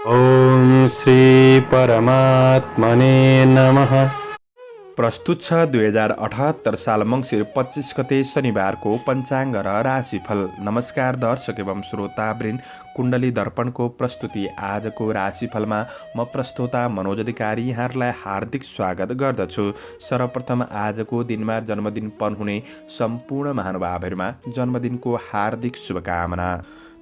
ओम श्री परमात्मने नमः। प्रस्तुत छ 2078 साल मङ्सिर 25 गते शनिबारको पञ्चाङ्ग र राशिफल। नमस्कार दर्शक एवं श्रोतावृन्द, कुण्डली दर्पणको प्रस्तुति आजको राशिफलमा म प्रस्तोता मनोज अधिकारी यहाँहरूलाई हार्दिक स्वागत गर्दछु। सर्वप्रथम आजको दिनमा जन्मदिन हुने सम्पूर्ण महानुभावहरूमा जन्मदिनको हार्दिक शुभकामना।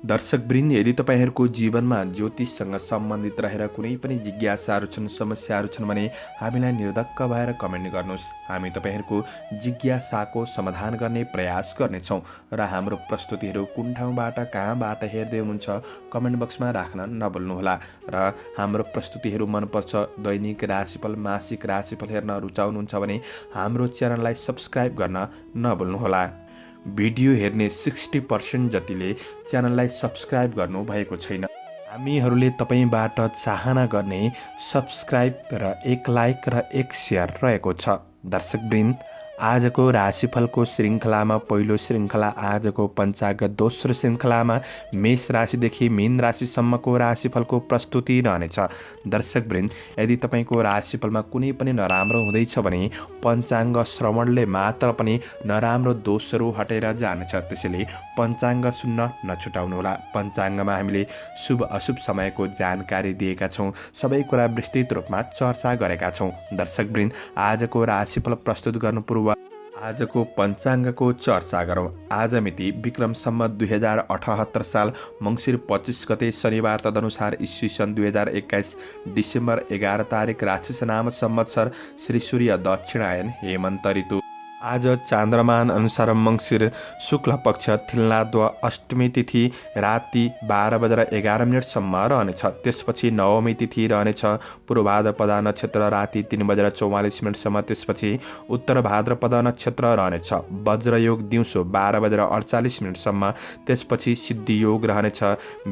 दर्शकवृन्द, यदि तपाईँहरूको जीवनमा ज्योतिषसँग सम्बन्धित रहेर कुनै पनि जिज्ञासाहरू छन्, समस्याहरू छन् भने हामीलाई निर्धक्क भएर कमेन्ट गर्नुहोस्। हामी तपाईँहरूको जिज्ञासाको समाधान गर्ने प्रयास गर्नेछौँ र हाम्रो प्रस्तुतिहरू कुन ठाउँबाट कहाँबाट हेर्दै हुनुहुन्छ कमेन्ट बक्समा राख्न नभुल्नुहोला। र हाम्रो प्रस्तुतिहरू मनपर्छ, दैनिक राशिफल, मासिक राशिफल हेर्न रुचाउनुहुन्छ भने हाम्रो च्यानललाई सब्स्क्राइब गर्न नभुल्नुहोला। भिडियो हेर्ने 60% जतिले च्यानललाई सब्स्क्राइब गर्नु भएको छैन। हामीहरूले तपाईँबाट चाहना गर्ने सब्स्क्राइब र एक लाइक र एक सेयर रहेको छ। दर्शकवृन्द, आजको राशिफलको श्रृङ्खलामा पहिलो श्रृङ्खला आजको पञ्चाङ्ग, दोस्रो श्रृङ्खलामा मेष राशिदेखि मीन राशिसम्मको राशिफलको प्रस्तुति रहनेछ। दर्शकवृन्द, यदि तपाईँको राशिफलमा कुनै पनि नराम्रो हुँदैछ भने पञ्चाङ्ग श्रवणले मात्र पनि नराम्रो दोषहरू हटेर जानेछ। त्यसैले पञ्चाङ्ग सुन्न नछुटाउनुहोला। पञ्चाङ्गमा हामीले शुभ अशुभ समयको जानकारी दिएका छौँ, सबै कुरा विस्तृत रूपमा चर्चा गरेका छौँ। दर्शकवृन्द, आजको राशिफल प्रस्तुत गर्नु पूर्व आजको पञ्चाङ्गको चर्चा गरौँ। आज मिति विक्रम सम्वत 2078 साल मङ्सिर 25 गते शनिबार, तदनुसार ईस्वी सन् 2021 डिसेम्बर 11 तारिक, राक्षसनाम संवत्सर, श्री सूर्य दक्षिणायन, हेमन्त ऋतु। आज चान्द्रमान अनुसार मङ्सिर शुक्ल पक्ष थिल्नाद्वा अष्टमी तिथि राति 12:11 रहनेछ। त्यसपछि नवमी तिथि रहनेछ। पूर्व भाद्रपद नक्षत्र राति 3:44 त्यसपछि उत्तर भाद्रपद नक्षत्र रहनेछ। वज्रयोग दिउँसो 12:48 त्यसपछि सिद्धियोग रहनेछ।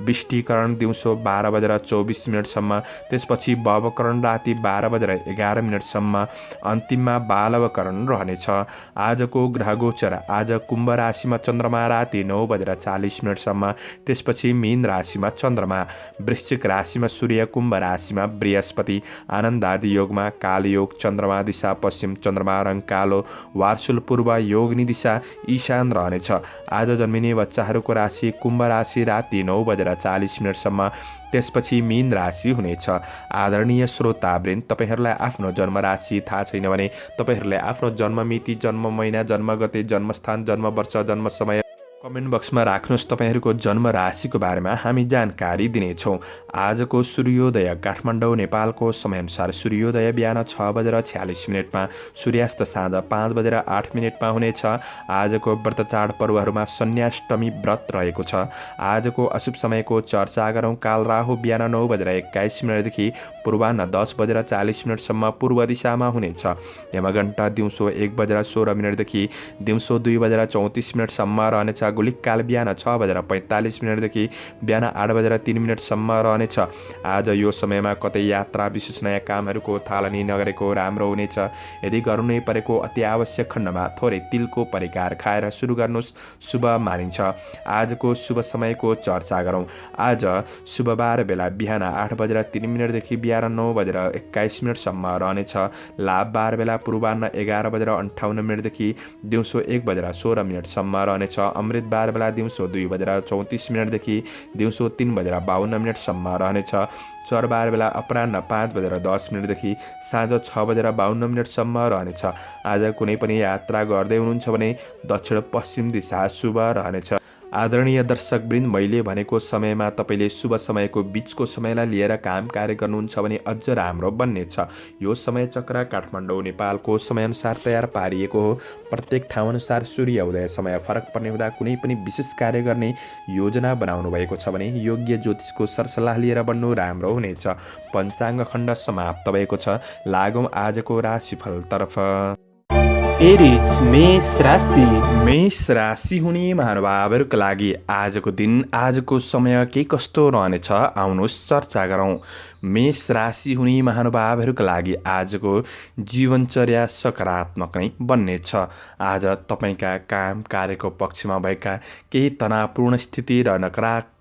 विष्टिकरण दिउँसो 12:24 त्यसपछि भवकरण राति 12:11 अन्तिममा बालवकरण रहनेछ। आजको ग्रह गोचर आज कुम्भ राशिमा चन्द्रमा राति 9:40 त्यसपछि मीन राशिमा चन्द्रमा, वृश्चिक राशिमा सूर्य, कुम्भ राशिमा बृहस्पति, आनन्द आदि योगमा कालयोग, चन्द्रमा दिशा पश्चिम, चन्द्रमा रङ कालो, वार्षुल पूर्व, योगनी दिशा ईशान रहनेछ। आज जन्मिने बच्चाहरूको राशि कुम्भ राशि राति 9:40 त्यसपछि मीन राशि हुनेछ। आदरणीय श्रोतावृन्द, तपाईँहरूलाई आफ्नो जन्म राशि थाहा छैन भने तपाईँहरूले आफ्नो जन्म मिति, जन्म महिना, जन्म गते, जन्मस्थान, जन्म वर्ष, जन्म समय कमेन्ट बक्समा राख्नुहोस्। तपाईँहरूको जन्म राशिको बारेमा हामी जानकारी दिनेछौँ। आजको सूर्योदय काठमाडौँ नेपालको समयअनुसार सूर्योदय बिहान 6:46 सूर्यास्त साँझ 5:08 हुनेछ। आजको व्रत चाड पर्वहरूमा सन्याष्टमी व्रत रहेको छ। आजको अशुभ समयको चर्चा गरौँ। काल राहु बिहान 9:21 पूर्वाह्न 10:40 पूर्व दिशामा हुनेछ। यमघण्टा दिउँसो 1:16 दिउँसो 2:34 रहनेछ। गुलिक काल बिहान 6:45 बिहान 8:03 रहनेछ। आज यो समयमा कतै यात्रा, विशेष नयाँ कामहरूको थालनी नगरेको राम्रो हुनेछ। यदि गर्नै परेको अति आवश्यक खण्डमा थोरै तिलको परिकार खाएर सुरु गर्नुहोस्, शुभ मानिन्छ। आजको शुभ समयको चर्चा गरौँ। आज शुभबार बेला बिहान 8:03 बिहान 9:21 रहनेछ। लाभबार बेला पूर्वाह्न 11:58 दिउँसो 1:16 रहनेछ। अमृतबार बेला दिउँसो 2:34 दिउँसो 3:52 रहनेछ। चरबार बेला अपराह्न 5:10 साँझ 6:52 रहनेछ। आज कुनै पनि यात्रा गर्दै हुनुहुन्छ भने दक्षिण पश्चिम दिशा शुभ रहनेछ। आदरणीय दर्शकवृन्द, मैले भनेको समयमा तपाईँले शुभ समयको बीचको समयलाई लिएर काम कार्य गर्नुहुन्छ भने अझ राम्रो बन्नेछ। यो समय चक्र काठमाडौँ नेपालको समयअनुसार तयार पारिएको हो। प्रत्येक ठाउँअनुसार सूर्य उदय समय फरक पर्ने हुँदा कुनै पनि विशेष कार्य गर्ने योजना बनाउनु भएको छ भने योग्य ज्योतिषको सरसल्लाह लिएर बन्नु राम्रो हुनेछ। पञ्चाङ्ग खण्ड समाप्त भएको छ। लागौँ आजको राशिफलतर्फ। एरिज मेष राशि। मेष राशि हुने महानुभावहरूका लागि आजको दिन, आजको समय के कस्तो रहनेछ आउनुहोस् चर्चा गरौँ। मेष राशि हुने महानुभावहरूका लागि आजको जीवनचर्या सकारात्मक नै बन्नेछ। आज तपाईँका काम कार्यको पक्षमा भएका केही तनावपूर्ण स्थिति र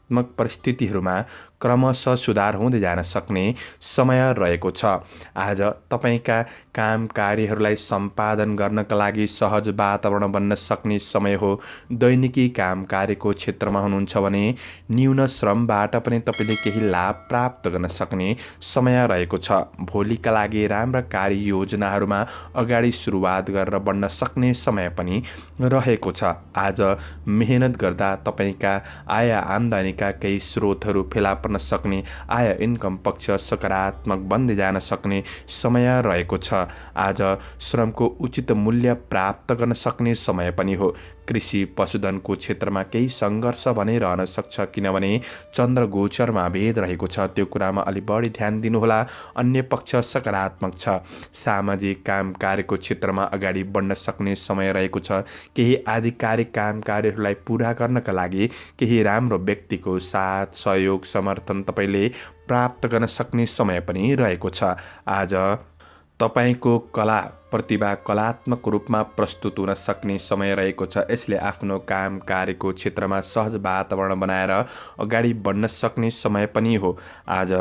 सकारात्मक परिस्थितिहरूमा क्रमशः सुधार हुँदै जान सक्ने समय रहेको छ। आज तपाईँका काम कार्यहरूलाई सम्पादन गर्नका लागि सहज वातावरण बन्न सक्ने समय हो। दैनिकी काम कार्यको क्षेत्रमा हुनुहुन्छ भने न्यून श्रमबाट पनि तपाईँले केही लाभ प्राप्त गर्न सक्ने समय रहेको छ। भोलिका लागि राम्रा कार्य योजनाहरूमा अगाडि सुरुवात गरेर बढ्न सक्ने समय पनि रहेको छ। आज मेहनत गर्दा तपाईँका आय आम्दानीका केही स्रोतहरू फेला पर्न सक्ने, आय इन्कम पक्ष सकारात्मक बन्दै जान सक्ने समय रहेको छ। आज श्रमको उचित मूल्य प्राप्त गर्न सक्ने समय पनि हो। कृषि पशुधनको क्षेत्रमा केही सङ्घर्ष भने रहन सक्छ, किनभने चन्द्र गोचरमा भेद रहेको छ। त्यो कुरामा अलि बढी ध्यान दिनुहोला। अन्य पक्ष सकारात्मक छ। सामाजिक काम कार्यको क्षेत्रमा अगाडि बढ्न सक्ने समय रहेको छ। केही आधिकारिक काम कार्यहरूलाई पुरा गर्नका लागि केही राम्रो व्यक्तिको साथ, सहयोग, समर्थन तपाईँले प्राप्त गर्न सक्ने समय पनि रहेको छ। आज तपाईँको कला प्रतिभा कलात्मक रूपमा प्रस्तुत हुन सक्ने समय रहेको छ। यसले आफ्नो काम कार्यको क्षेत्रमा सहज वातावरण बनाएर अगाडि बढ्न सक्ने समय पनि हो। आज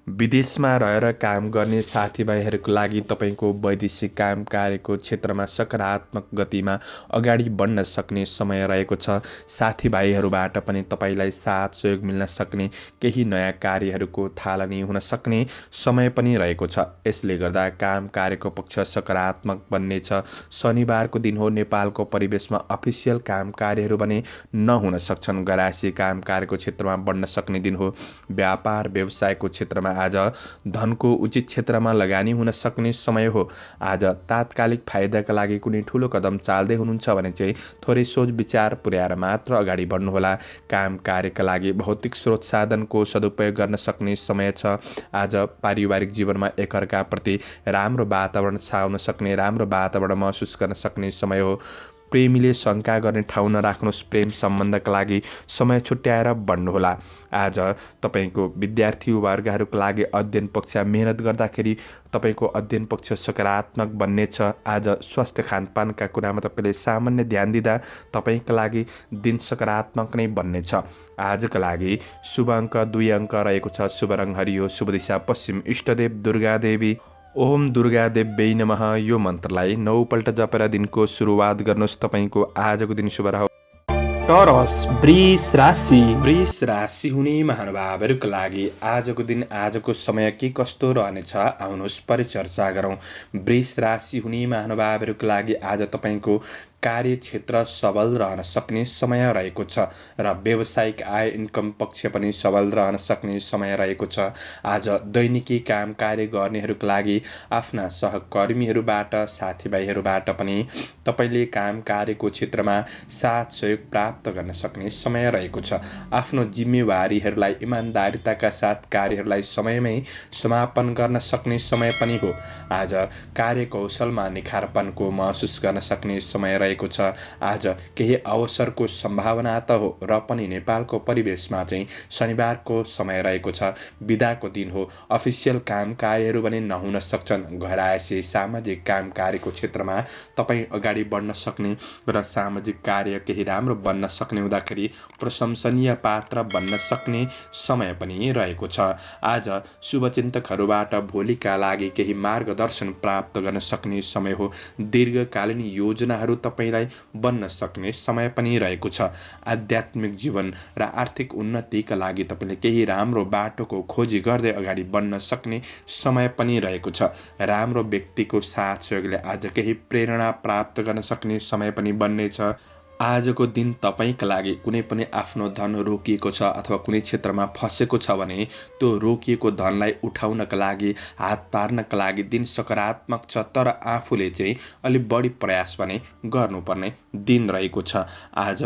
विदेशमा रहेर काम गर्ने साथीभाइहरूको लागि तपाईँको वैदेशिक काम कार्यको क्षेत्रमा सकारात्मक गतिमा अगाडि बढ्न सक्ने समय रहेको छ। साथीभाइहरूबाट पनि तपाईँलाई साथ सहयोग मिल्न सक्ने, केही नयाँ कार्यहरूको थालनी हुन सक्ने समय पनि रहेको छ। यसले गर्दा काम कार्यको पक्ष सकारात्मक बन्नेछ। शनिबारको दिन हो। नेपालको परिवेशमा अफिसियल काम कार्यहरू भने नहुन सक्छन्। गरासी काम कार्यको क्षेत्रमा बढ्न सक्ने दिन हो। व्यापार व्यवसायको क्षेत्रमा आज धनको उचित क्षेत्रमा लगानी हुन सक्ने समय हो। आज तात्कालिक फाइदाका लागि कुनै ठुलो कदम चाल्दै हुनुहुन्छ भने चाहिँ थोरै सोच विचार पुर्याएर मात्र अगाडि बढ्नुहोला। काम कार्यका लागि भौतिक स्रोत साधनको सदुपयोग गर्न सक्ने समय छ। आज पारिवारिक जीवनमा एकअर्काप्रति राम्रो वातावरण छाउन सक्ने, राम्रो वातावरण महसुस गर्न सक्ने समय हो। प्रेमीले शङ्का गर्ने ठाउँ नराख्नुहोस्। प्रेम सम्बन्धका लागि समय छुट्याएर बढ्नुहोला। आज तपाईँको विद्यार्थी वर्गहरूका लागि अध्ययन पक्ष मेहनत गर्दाखेरि तपाईँको अध्ययन पक्ष सकारात्मक बन्नेछ। आज स्वास्थ्य खानपानका कुरामा तपाईँले सामान्य ध्यान दिँदा तपाईँका लागि दिन सकारात्मक नै बन्नेछ। आजका लागि शुभ अङ्क 2 अङ्क रहेको छ। शुभ रङ हरियो, शुभ दिशा पश्चिम, इष्टदेव दुर्गा देवी। ओम दुर्गा देव्यै नमः। यो मन्त्रलाई 9 पल्ट जपेर दिनको सुरुवात गर्नुहोस्। तपाईँको आजको दिन शुभ रहोस्। टरस वृष राशि। वृष राशि हुने महानुभावहरूका लागि आजको दिन, आजको समय के कस्तो रहनेछ, आउनुहोस् परिचर्चा गरौँ। वृष राशि हुने महानुभावहरूका लागि आज तपाईँको कार्यक्षेत्र सबल रहन सक्ने समय रहेको छ र व्यावसायिक आय इन्कम पक्ष पनि सबल रहन सक्ने समय रहेको छ। आज दैनिकी काम कार्य गर्नेहरूका लागि आफ्ना सहकर्मीहरूबाट, साथीभाइहरूबाट पनि तपाईँले काम कार्यको क्षेत्रमा साथ सहयोग प्राप्त गर्न सक्ने समय रहेको छ। आफ्नो जिम्मेवारीहरूलाई इमान्दारिताका साथ कार्यहरूलाई समयमै समापन गर्न सक्ने समय पनि हो। आज कार्यकौशलमा निखारपनको महसुस गर्न सक्ने समय रहेको छ। आज केही अवसरको सम्भावना त हो र पनि नेपालको परिवेशमा चाहिँ शनिबारको समय रहेको छ। बिदाको दिन हो। अफिसियल काम कार्यहरू पनि नहुन सक्छन्। घरायसी सामाजिक काम कार्यको क्षेत्रमा तपाईँ अगाडि बढ्न सक्ने र सामाजिक कार्य केही राम्रो बन्न सक्ने हुँदाखेरि प्रशंसनीय पात्र बन्न सक्ने समय पनि रहेको छ। आज शुभचिन्तकहरूबाट भोलिका लागि केही मार्गदर्शन प्राप्त गर्न सक्ने समय हो। दीर्घकालीन योजनाहरू तपाईँलाई बन्न सक्ने समय पनि रहेको छ। आध्यात्मिक जीवन र आर्थिक उन्नतिका लागि तपाईँले केही राम्रो बाटोको खोजी गर्दै अगाडि बढ्न सक्ने समय पनि रहेको छ। राम्रो व्यक्तिको साथ सहयोगले आज केही प्रेरणा प्राप्त गर्न सक्ने समय पनि बन्नेछ। आजको दिन तपाईँका लागि कुनै पनि आफ्नो धन रोकिएको छ अथवा कुनै क्षेत्रमा फसेको छ भने त्यो रोकिएको धनलाई उठाउनका लागि, हात पार्नका लागि दिन सकारात्मक छ। तर आफूले चाहिँ अलिक बढी प्रयास भने गर्नुपर्ने दिन रहेको छ। आज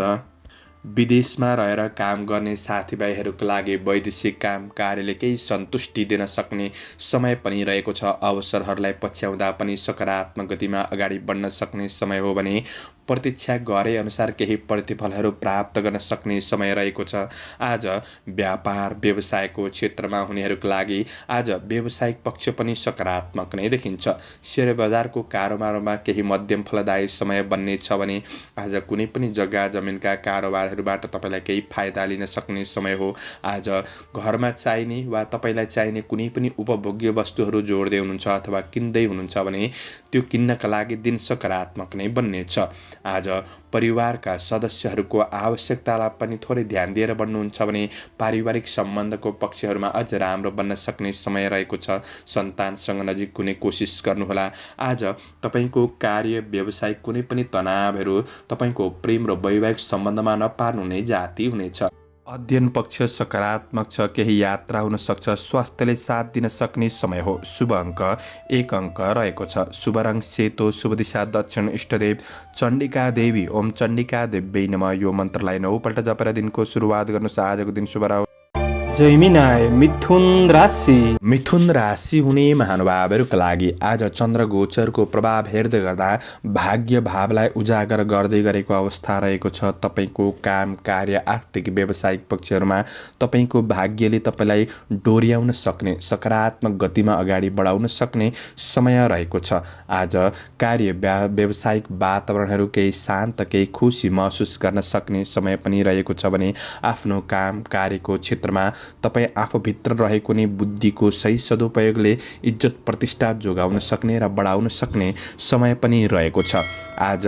विदेशमा रहेर काम गर्ने साथीभाइहरूका लागि वैदेशिक काम कार्यले केही सन्तुष्टि दिन सक्ने समय पनि रहेको छ। अवसरहरूलाई पछ्याउँदा पनि सकारात्मक गतिमा अगाडि बढ्न सक्ने समय हो भने प्रतीक्षा गरे अनुसार केही प्रतिफलहरू प्राप्त गर्न सक्ने समय रहेको छ। आज व्यापार व्यवसायको क्षेत्रमा हुनेहरूका लागि आज व्यावसायिक पक्ष पनि सकारात्मक नै देखिन्छ। शेयर बजारको कारोबारमा केही मध्यम फलदायी समय बन्नेछ भने आज कुनै पनि जग्गा जमिनका कारोबार विचारहरूबाट तपाईँलाई केही फाइदा लिन सक्ने समय हो। आज घरमा चाहिने वा तपाईँलाई चाहिने कुनै पनि उपभोग्य वस्तुहरू जोड्दै हुनुहुन्छ अथवा किन्दै हुनुहुन्छ भने त्यो किन्नका लागि दिन सकारात्मक नै बन्नेछ। आज परिवारका सदस्यहरूको आवश्यकतालाई पनि थोरै ध्यान दिएर बढ्नुहुन्छ भने पारिवारिक सम्बन्धको पक्षहरूमा अझ राम्रो बन्न सक्ने समय रहेको छ। सन्तानसँग नजिक हुने कोसिस गर्नुहोला। आज तपाईँको कार्य व्यवसाय कुनै पनि तनावहरू तपाईँको प्रेम र वैवाहिक सम्बन्धमा नपार्नु नै जाती हुनेछ। अध्ययन पक्ष सकारात्मक छ। केही यात्रा हुन सक्छ। स्वास्थ्यले साथ दिन सक्ने समय हो। शुभ अङ्क 1 अङ्क रहेको छ। शुभ रङ सेतो। शुभ दिशा दक्षिण। इष्टदेव चण्डिका देवी। ओम चण्डिका देवी नमः यो मन्त्रलाई 9 पल्ट जपेर दिनको सुरुवात गर्नुहोस्। आजको दिन शुभ रह्यो। जैमिनाय मिथुन राशि। मिथुन राशि हुने महानुभावहरूका लागि आज चन्द्र गोचरको प्रभाव हेर्दै गर्दा भाग्य भावलाई उजागर गर्दै गरेको अवस्था रहेको छ। तपाईँको काम कार्य आर्थिक व्यावसायिक पक्षहरूमा तपाईँको भाग्यले तपाईँलाई डोर्याउन सक्ने सकारात्मक गतिमा अगाडि बढाउन सक्ने समय रहेको छ। आज कार्य व्यावसायिक वातावरणहरू केही शान्त केही खुसी महसुस गर्न सक्ने समय पनि रहेको छ भने आफ्नो काम कार्यको क्षेत्रमा तपाईँ आफूभित्र रहेको नै बुद्धिको सही सदुपयोगले इज्जत प्रतिष्ठा जोगाउन सक्ने र बढाउन सक्ने समय पनि रहेको छ। आज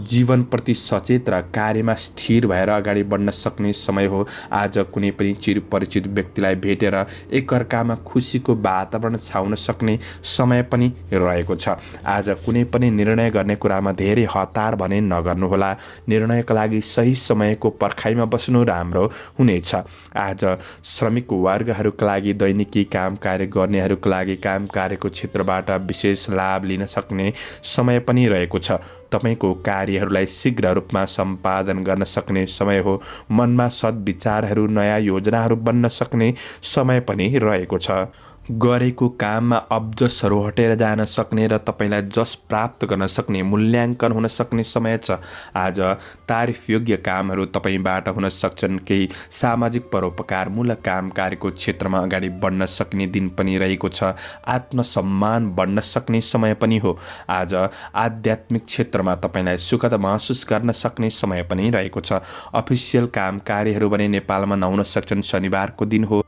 जीवनप्रति सचेत र कार्यमा स्थिर भएर अगाडि बढ्न सक्ने समय हो। आज कुनै पनि चिरपरिचित व्यक्तिलाई भेटेर एकअर्कामा खुसीको वातावरण छाउन सक्ने समय पनि रहेको छ। आज कुनै पनि निर्णय गर्ने कुरामा धेरै हतार भने नगर्नुहोला। निर्णयका लागि सही समयको पर्खाइमा बस्नु राम्रो हुनेछ। आज श्रमिक वर्गहरूका लागि दैनिकी काम कार्य गर्नेहरूका लागि काम कार्यको क्षेत्रबाट विशेष लाभ लिन सक्ने समय पनि रहेको छ। तपाईँको कार्यहरूलाई शीघ्र रूपमा सम्पादन गर्न सक्ने समय हो। मनमा सद्विचारहरू नयाँ योजनाहरू बन्न सक्ने समय पनि रहेको छ। गरेको काममा अब्जसहरू हटेर जान सक्ने र तपाईँलाई जस प्राप्त गर्न सक्ने मूल्याङ्कन हुन सक्ने समय छ। आज तारिफ योग्य कामहरू तपाईँबाट हुन सक्छन्। केही सामाजिक परोपकारमूलक काम कार्यको क्षेत्रमा अगाडि बढ्न सक्ने दिन पनि रहेको छ। आत्मसम्मान बढ्न सक्ने समय पनि हो। आज आध्यात्मिक क्षेत्रमा तपाईँलाई सुखद महसुस गर्न सक्ने समय पनि रहेको छ। अफिसियल काम कार्यहरू भने नेपालमा नहुन सक्छन्। शनिबारको दिन हो।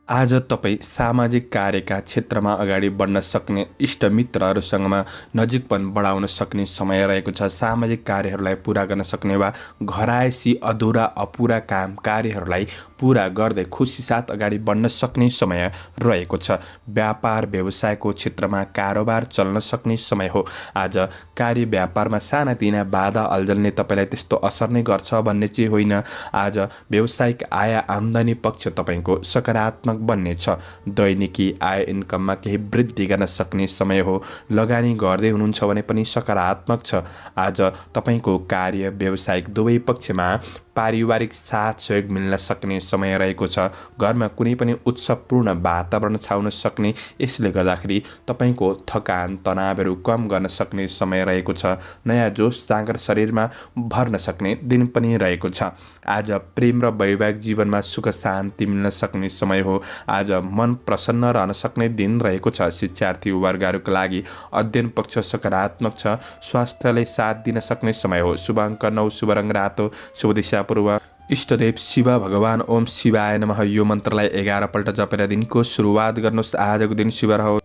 आज तपाईँ सामाजिक कार्यका क्षेत्रमा अगाडि बढ्न सक्ने इष्टमित्रहरूसँगमा नजिकपन बढाउन सक्ने समय रहेको छ। सामाजिक कार्यहरूलाई पुरा गर्न सक्ने वा घरायसी अधुरा अपुरा काम कार्यहरूलाई पुरा गर्दै खुसी साथ अगाडि बढ्न सक्ने समय रहेको छ। व्यापार व्यवसायको क्षेत्रमा कारोबार चल्न सक्ने समय हो। आज कार्य व्यापारमा सानातिना बाधा अल्झल्ने तपाईँलाई त्यस्तो असर नै गर्छ भन्ने चाहिँ होइन। आज व्यावसायिक आय आम्दानी पक्ष तपाईँको सकारात्मक बन्नेछ। दैनिकी आय इन्कममा केही वृद्धि गर्न सक्ने समय हो। लगानी गर्दै हुनुहुन्छ भने पनि सकारात्मक छ। आज तपाईँको कार्य व्यावसायिक दुवै पक्षमा पारिवारिक साथ सहयोग मिल्न सक्ने समय रहेको छ। घरमा कुनै पनि उत्सवपूर्ण वातावरण छाउन सक्ने, यसले गर्दाखेरि तपाईँको थकान तनावहरू कम गर्न सक्ने समय रहेको छ। नयाँ जोस जाँगर शरीरमा भर्न सक्ने दिन पनि रहेको छ। आज प्रेम र वैवाहिक जीवनमा सुख शान्ति मिल्न सक्ने समय हो। आज मन प्रसन्न रहन सक्ने दिन रहेको छ। शिक्षार्थी वर्गहरूका लागि अध्ययन पक्ष सकारात्मक छ। स्वास्थ्यले साथ दिन सक्ने समय हो। शुभ अङ्क 9। शुभ रङ रातो। शुभ दिशा पूर्व। इष्टदेव शिव भगवान ओम शिवाय नमः यो मन्त्रलाई 11 पल्ट जपेर दिनको सुरुवात गर्नुहोस्। आजको दिन शुभ रहोस्।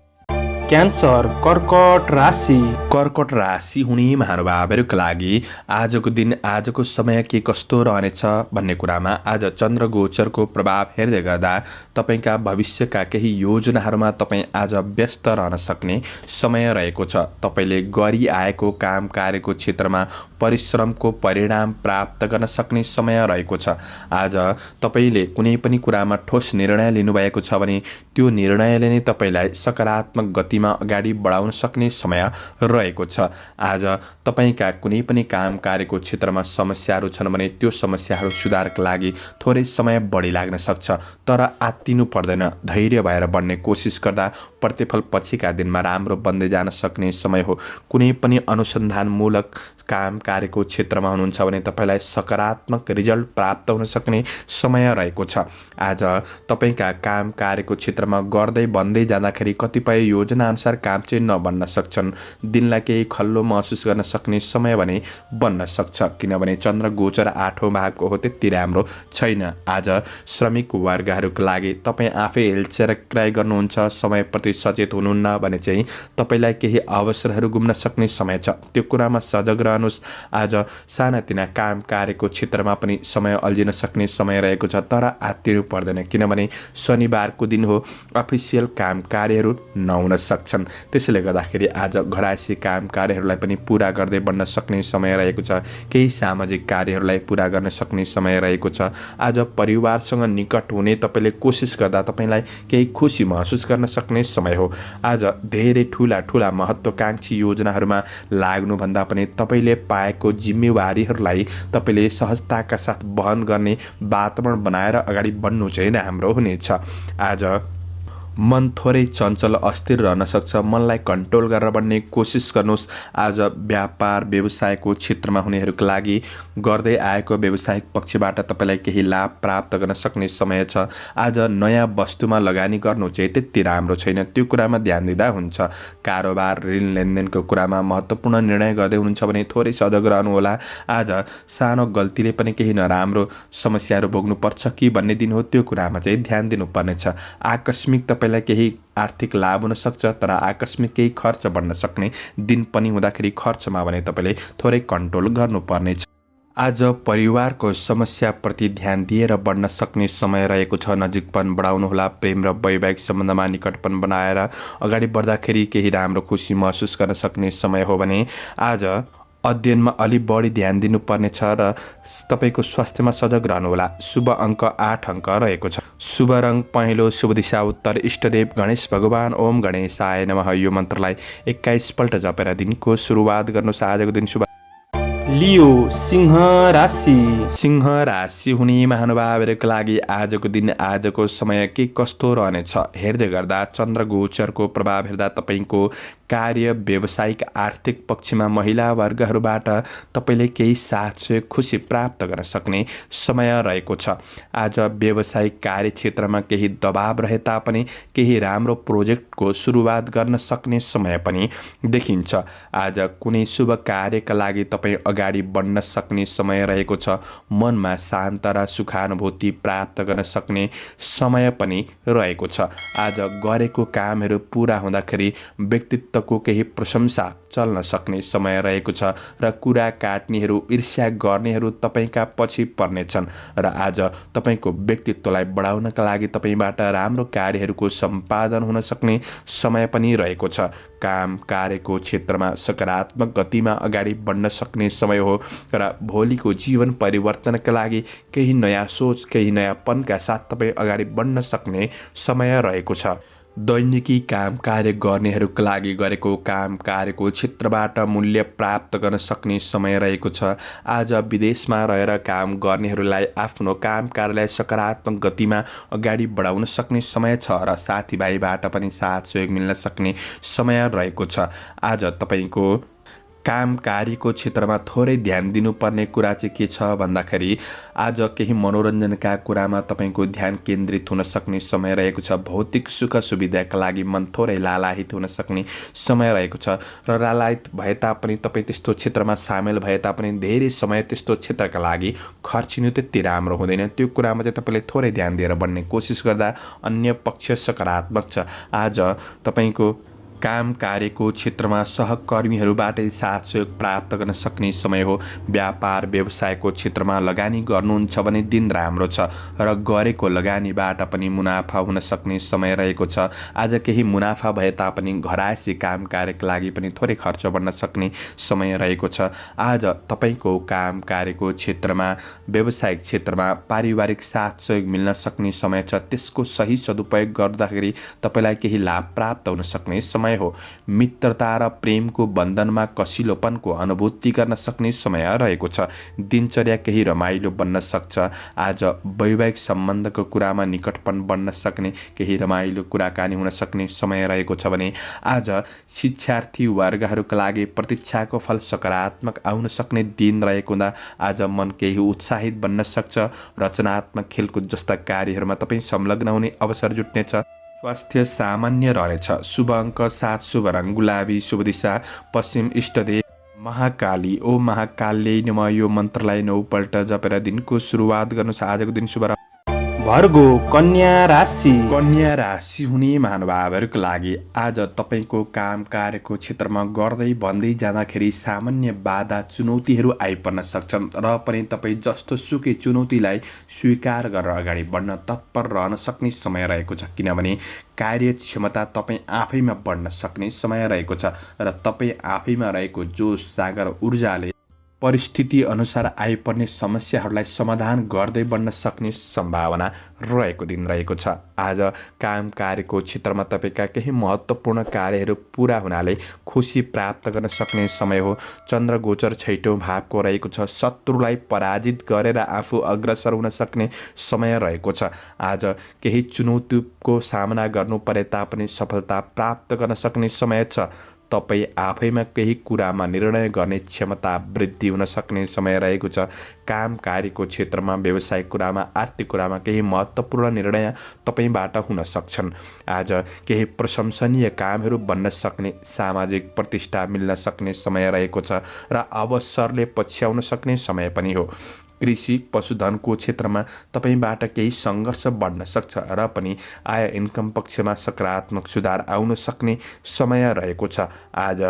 क्यान्सर कर्कट राशि। कर्कट राशि हुने महानुभावहरूका लागि आजको दिन आजको समय के कस्तो रहनेछ भन्ने कुरामा आज चन्द्र गोचरको प्रभाव हेर्दै गर्दा तपाईँका भविष्यका केही योजनाहरूमा तपाईँ आज व्यस्त रहन सक्ने समय रहेको छ। तपाईँले गरिआएको काम कार्यको क्षेत्रमा परिश्रमको परिणाम प्राप्त गर्न सक्ने समय रहेको छ। आज तपाईँले कुनै पनि कुरामा ठोस निर्णय लिनुभएको छ भने त्यो निर्णयले नै तपाईँलाई सकारात्मक गतिमा अगाडि बढाउन सक्ने समय रहेको छ। आज तपाईँका कुनै पनि काम कार्यको क्षेत्रमा समस्याहरू छन् भने त्यो समस्याहरू सुधारका लागि थोरै समय बढी लाग्न सक्छ, तर आत्तिनु पर्दैन। धैर्य भएर बढ्ने कोसिस गर्दा प्रतिफल पछिका दिनमा राम्रो बन्दै जान सक्ने समय हो। कुनै पनि अनुसन्धानमूलक काम कार्यको क्षेत्रमा हुनुहुन्छ भने तपाईँलाई सकारात्मक रिजल्ट प्राप्त हुन सक्ने समय रहेको छ। आज तपाईँका काम कार्यको क्षेत्रमा गर्दै बन्दै जाँदाखेरि कतिपय योजना सपनाअनुसार काम चाहिँ नबन्न सक्छन्। दिनलाई केही खल्लो महसुस गर्न सक्ने समय भने बन्न सक्छ, किनभने चन्द्र गोचर 8औं भावको हो, त्यति राम्रो छैन। आज श्रमिक वर्गहरूको लागि तपाईँ आफै हेलचेर क्राइ गर्नुहुन्छ, समयप्रति सचेत हुनुहुन्न भने चाहिँ तपाईँलाई केही अवसरहरू गुम्न सक्ने समय छ। त्यो कुरामा सजग रहनुहोस्। आज सानातिना काम कार्यको क्षेत्रमा पनि समय अल्झिन सक्ने समय रहेको छ, तर आत्तिनु पर्दैन, किनभने शनिबारको दिन हो। अफिसियल काम कार्यहरू नहुन सक्छन्। त्यसैले गर्दाखेरि आज घरायसी काम कार्यहरूलाई पनि पुरा गर्दै बढ्न सक्ने समय रहेको छ। केही सामाजिक कार्यहरूलाई पुरा गर्न सक्ने समय रहेको छ। आज परिवारसँग निकट हुने तपाईँले कोसिस गर्दा तपाईँलाई केही खुसी महसुस गर्न सक्ने समय हो। आज धेरै ठुला महत्त्वकांक्षी योजनाहरूमा लाग्नुभन्दा पनि तपाईँले पाएको जिम्मेवारीहरूलाई तपाईँले सहजताका साथ वहन गर्ने वातावरण बनाएर अगाडि बढ्नु चाहिँ राम्रो हुनेछ। आज मन थोरै चञ्चल अस्थिर रहन सक्छ। मनलाई कन्ट्रोल गरेर बढ्ने कोसिस गर्नुहोस्। आज व्यापार व्यवसायको क्षेत्रमा हुनेहरूको लागि गर्दै आएको व्यावसायिक पक्षबाट तपाईँलाई केही लाभ प्राप्त गर्न सक्ने समय छ। आज नयाँ वस्तुमा लगानी गर्नु चाहिँ त्यति राम्रो छैन, त्यो कुरामा ध्यान दिँदा हुन्छ। कारोबार ऋण लेनदेनको कुरामा महत्त्वपूर्ण निर्णय गर्दै हुनुहुन्छ भने थोरै सजग रहनुहोला। आज सानो गल्तीले पनि केही नराम्रो समस्याहरू भोग्नुपर्छ कि भन्ने दिन हो, त्यो कुरामा चाहिँ ध्यान दिनुपर्नेछ। आकस्मिक तपाईँलाई केही आर्थिक लाभ हुन सक्छ, तर आकस्मिक केही खर्च बढ्न सक्ने दिन पनि हुँदाखेरि खर्चमा भने तपाईँले थोरै कन्ट्रोल गर्नुपर्नेछ। आज परिवारको समस्याप्रति ध्यान दिएर बढ्न सक्ने समय रहेको छ। नजिकपन बढाउनुहोला। प्रेम र वैवाहिक सम्बन्धमा निकटपन बनाएर अगाडि बढ्दाखेरि केही राम्रो खुसी महसुस गर्न सक्ने समय हो भने आज अध्ययनमा अलि बढी ध्यान दिनुपर्नेछ र तपाईँको स्वास्थ्यमा सजग रहनुहोला। शुभ अङ्क 8 अङ्क रहेको छ। शुभ रङ पहेँलो, शुभ दिशा उत्तर, इष्टदेव गणेश भगवान। ओम गणेशाय नमः। यो मन्त्रलाई 21 पल्ट जपेर दिनको सुरुवात गर्नुहोस्। आजको दिन शुभ। लियो सिंह राशि। सिंह राशि हुने महानुभावहरूको लागि आजको दिन, आजको समय के कस्तो रहनेछ हेर्दै गर्दा चन्द्र गोचरको प्रभाव हेर्दा तपाईँको कार्य व्यावसायिक आर्थिक पक्षमा महिला वर्गहरूबाट तपाईँले केही साथ सहयोग खुसी प्राप्त गर्न सक्ने समय रहेको छ। आज व्यावसायिक कार्यक्षेत्रमा केही दबाब रहे तापनि केही राम्रो प्रोजेक्टको सुरुवात गर्न सक्ने समय पनि देखिन्छ। आज कुनै शुभ कार्यका लागि तपाईँ अगाडि बढ्न सक्ने समय रहेको छ। मनमा शान्त र सुखानुभूति प्राप्त गर्न सक्ने समय पनि रहेको छ। आज गरेको कामहरू पुरा हुँदाखेरि व्यक्तित्व को केही प्रशंसा चल्न सक्ने समय रहेको छ र कुरा काट्नेहरू ईर्ष्या गर्नेहरू तपाईँका पछि पर्नेछन् र आज तपाईँको व्यक्तित्वलाई बढाउनका लागि तपाईँबाट राम्रो कार्यहरूको सम्पादन हुन सक्ने समय पनि रहेको छ। काम कार्यको क्षेत्रमा सकारात्मक गतिमा अगाडि बढ्न सक्ने समय हो र भोलिको जीवन परिवर्तनका लागि केही नयाँ सोच केही नयाँपनका साथ तपाईँ अगाडि बढ्न सक्ने समय रहेको छ। दैनिकी काम कार्य गर्नेहरूका लागि गरेको काम कार्यको क्षेत्रबाट मूल्य प्राप्त गर्न सक्ने समय रहेको छ। आज विदेशमा रहेर काम गर्नेहरूलाई आफ्नो काम कार्यलाई सकारात्मक गतिमा अगाडि बढाउन सक्ने समय छ र साथीभाइबाट पनि साथ सहयोग मिल्न सक्ने समय रहेको छ। आज तपाईँको काम कार्यको क्षेत्रमा थोरै ध्यान दिनुपर्ने कुरा चाहिँ के छ भन्दाखेरि आज केही मनोरञ्जनका कुरामा तपाईँको ध्यान केन्द्रित हुन सक्ने समय रहेको छ। भौतिक सुख सुविधाका लागि मन थोरै लालायित हुन सक्ने समय रहेको छ र लालायित भए तापनि तपाईँ त्यस्तो क्षेत्रमा सामेल भए तापनि धेरै समय त्यस्तो क्षेत्रका लागि खर्चिनु त्यति राम्रो हुँदैन। त्यो कुरामा चाहिँ तपाईँले थोरै ध्यान दिएर बढ्ने कोसिस गर्दा अन्य पक्ष सकारात्मक छ। आज तपाईँको काम कार्यको क्षेत्रमा सहकर्मीहरूबाटै साथ सहयोग प्राप्त गर्न सक्ने समय हो। व्यापार व्यवसायको क्षेत्रमा लगानी गर्नुहुन्छ भने दिन राम्रो छ र गरेको लगानीबाट पनि मुनाफा हुन सक्ने समय रहेको छ। आज केही मुनाफा भए तापनि घरायसी काम कार्यका लागि पनि थोरै खर्च बढ्न सक्ने समय रहेको छ। आज तपाईँको काम कार्यको क्षेत्रमा व्यावसायिक क्षेत्रमा पारिवारिक साथ सहयोग मिल्न सक्ने समय छ। त्यसको सही सदुपयोग गर्दाखेरि तपाईँलाई केही लाभ प्राप्त हुन सक्ने समय हो। मित्रता र प्रेमको बन्धनमा कसिलोपनको अनुभूति गर्न सक्ने समय रहेको छ। दिनचर्या केही रमाइलो बन्न सक्छ। आज वैवाहिक सम्बन्धको कुरामा निकटपन बन्न सक्ने केही रमाइलो कुराकानी हुन सक्ने समय रहेको छ भने आज शिक्षार्थी वर्गहरूका लागि प्रतीक्षाको फल सकारात्मक आउन सक्ने दिन रहेको हुँदा आज मन केही उत्साहित बन्न सक्छ। रचनात्मक खेलकुद जस्ता कार्यहरूमा तपाईँ संलग्न हुने अवसर जुट्नेछ। स्वास्थ्य सामान्य रहनेछ। शुभ अङ्क 7, शुभ रङ गुलाबी, शुभ दिशा पश्चिम, इष्टदेव महाकाली। ओम महाकाल्यै नमः यो मन्त्रलाई 9 पल्ट जपेर दिनको सुरुवात गर्नुहोस्। आजको दिन शुभ भर्गो कन्या राशि। कन्या राशि हुने महानुभावहरूको लागि आज तपाईँको काम कार्यको क्षेत्रमा गर्दै भन्दै जाँदाखेरि सामान्य बाधा चुनौतीहरू आइपर्न सक्छन् र पनि तपाईँ जस्तो सुकै चुनौतीलाई स्वीकार गरेर अगाडि बढ्न तत्पर रहन सक्ने समय रहेको छ। किनभने कार्यक्षमता तपाईँ आफैमा बढ्न सक्ने समय रहेको छ र तपाईँ आफैमा रहेको जोस जागर ऊर्जाले परिस्थिति अनुसार आइपर्ने समस्याहरूलाई समाधान गर्दै बढ्न सक्ने सम्भावना रहेको दिन रहेको छ। आज काम कार्यको क्षेत्रमा तपाईँका केही महत्त्वपूर्ण कार्यहरू पुरा हुनाले खुसी प्राप्त गर्न सक्ने समय हो। चन्द्र गोचर 6औं भावको रहेको छ। शत्रुलाई पराजित गरेर आफू अग्रसर हुन सक्ने समय रहेको छ। आज केही चुनौतीको सामना गर्नु परे तापनि सफलता प्राप्त गर्न सक्ने समय छ। तपाईँ आफैमा केही कुरामा निर्णय गर्ने क्षमता वृद्धि हुन सक्ने समय रहेको छ। काम कार्यको क्षेत्रमा, व्यवसायिक कुरामा, आर्थिक कुरामा केही महत्त्वपूर्ण निर्णय तपाईँबाट हुन सक्छन्। आज केही प्रशंसनीय कामहरू बन्न सक्ने, सामाजिक प्रतिष्ठा मिल्न सक्ने समय रहेको छ र अवसरले पछ्याउन सक्ने समय पनि हो। कृषि पशुधनको क्षेत्रमा तपाईँबाट केही सङ्घर्ष बढ्न सक्छ र पनि आय इन्कम पक्षमा सकारात्मक सुधार आउन सक्ने समय रहेको छ। आज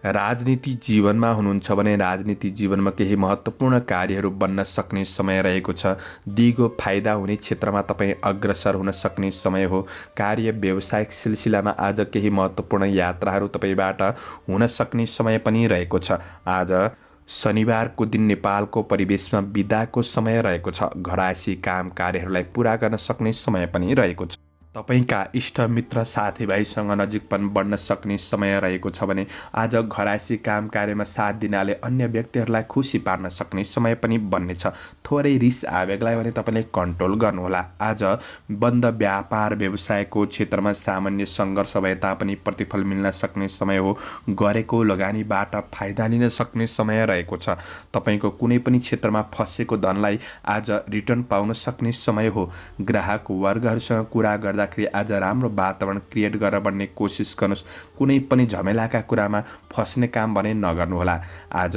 राजनीति जीवनमा हुनुहुन्छ भने राजनीति जीवनमा केही महत्त्वपूर्ण कार्यहरू बन्न सक्ने समय रहेको छ। दिगो फाइदा हुने क्षेत्रमा तपाईँ अग्रसर हुन सक्ने समय हो। कार्य व्यवसायिक सिलसिलामा आज केही महत्त्वपूर्ण यात्राहरू तपाईँबाट हुन सक्ने समय पनि रहेको छ। आज शनिबारको दिन नेपालको परिवेशमा बिदाको समय रहेको छ। घरायसी काम कार्यहरूलाई पुरा गर्न सक्ने समय पनि रहेको छ। तपाईँका इष्टमित्र साथीभाइसँग नजिकपन बढ्न सक्ने समय रहेको छ भने आज घरायसी काम कार्यमा साथ दिनाले अन्य व्यक्तिहरूलाई खुसी पार्न सक्ने समय पनि बन्नेछ। थोरै रिस आवेगलाई भने तपाईँले कन्ट्रोल गर्नुहोला। आज बन्द व्यापार व्यवसायको क्षेत्रमा सामान्य सङ्घर्ष भए तापनि प्रतिफल मिल्न सक्ने समय हो। गरेको लगानीबाट फाइदा लिन सक्ने समय रहेको छ। तपाईँको कुनै पनि क्षेत्रमा फँसेको धनलाई आज रिटर्न पाउन सक्ने समय हो। ग्राहक वर्गहरूसँग कुरा गर्दा आज राम्रो वातावरण क्रिएट गरेर बढ्ने कोसिस गर्नुहोस्। कुनै पनि झमेलाका कुरामा फस्ने काम भने नगर्नुहोला। आज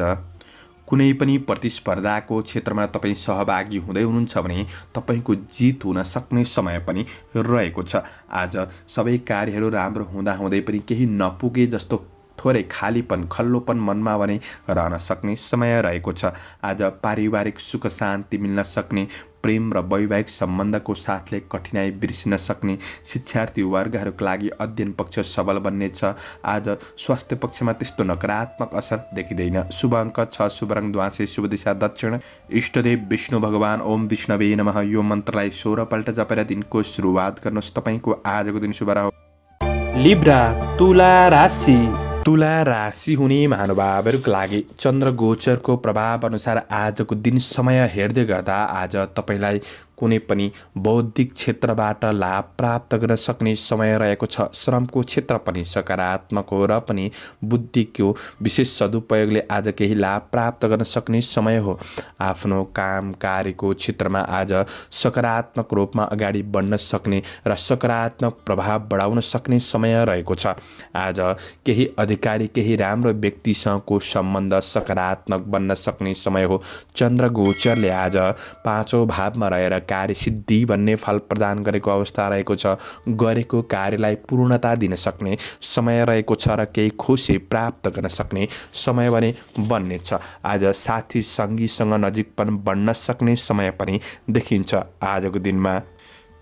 कुनै पनि प्रतिस्पर्धाको क्षेत्रमा तपाईँ सहभागी हुँदै हुनुहुन्छ भने तपाईँको जित हुन सक्ने समय पनि रहेको छ। आज सबै कार्यहरू राम्रो हुँदाहुँदै पनि केही नपुगे जस्तो थोरै खालीपन खल्लोपन मनमा भने रहन सक्ने समय रहेको छ। आज पारिवारिक सुख शान्ति मिल्न सक्ने, प्रेम र वैवाहिक सम्बन्धको साथले कठिनाई बिर्सिन सक्ने, शिक्षार्थी वर्गहरूका लागि अध्ययन पक्ष सबल बन्नेछ। आज स्वास्थ्य पक्षमा त्यस्तो नकारात्मक असर देखिँदैन। शुभ अङ्क 6, शुभ रङ ध्वाँसे, शुभ दिशा दक्षिण, इष्टदेव विष्णु भगवान। ओम विष्णवे नमः यो मन्त्रलाई 16 पल्ट जपेर दिनको सुरुवात गर्नुहोस्। तपाईँको आजको दिन शुभ रह्यो। लिब्रा तुला राशि। तुला राशि हुने महानुभावहरूको लागि चन्द्र गोचरको प्रभाव अनुसार आजको दिन समय हेर्दै गर्दा आज तपाईँलाई कुनै पनि बौद्धिक क्षेत्रबाट लाभ प्राप्त गर्न सक्ने समय रहेको छ। श्रमको क्षेत्र पनि सकारात्मक हो र पनि बुद्धिको विशेष सदुपयोगले आज केही लाभ प्राप्त गर्न सक्ने समय हो। आफ्नो काम कार्यको क्षेत्रमा आज सकारात्मक रूपमा अगाडि बढ्न सक्ने र सकारात्मक प्रभाव बढाउन सक्ने समय रहेको छ। आज केही अधिकारी केही राम्रो व्यक्तिसँगको सम्बन्ध सकारात्मक बन्न सक्ने समय हो। चन्द्र गोचरले आज 5औं भावमा रहेर कार्यसिद्धि भन्ने फल प्रदान गरेको अवस्था रहेको छ। गरेको कार्यलाई पूर्णता दिन सक्ने समय रहेको छ र केही खुसी प्राप्त गर्न सक्ने समय भने बन्नेछ। आज साथी सङ्गीसँग नजिकपन बढ्न सक्ने समय पनि देखिन्छ। आजको दिनमा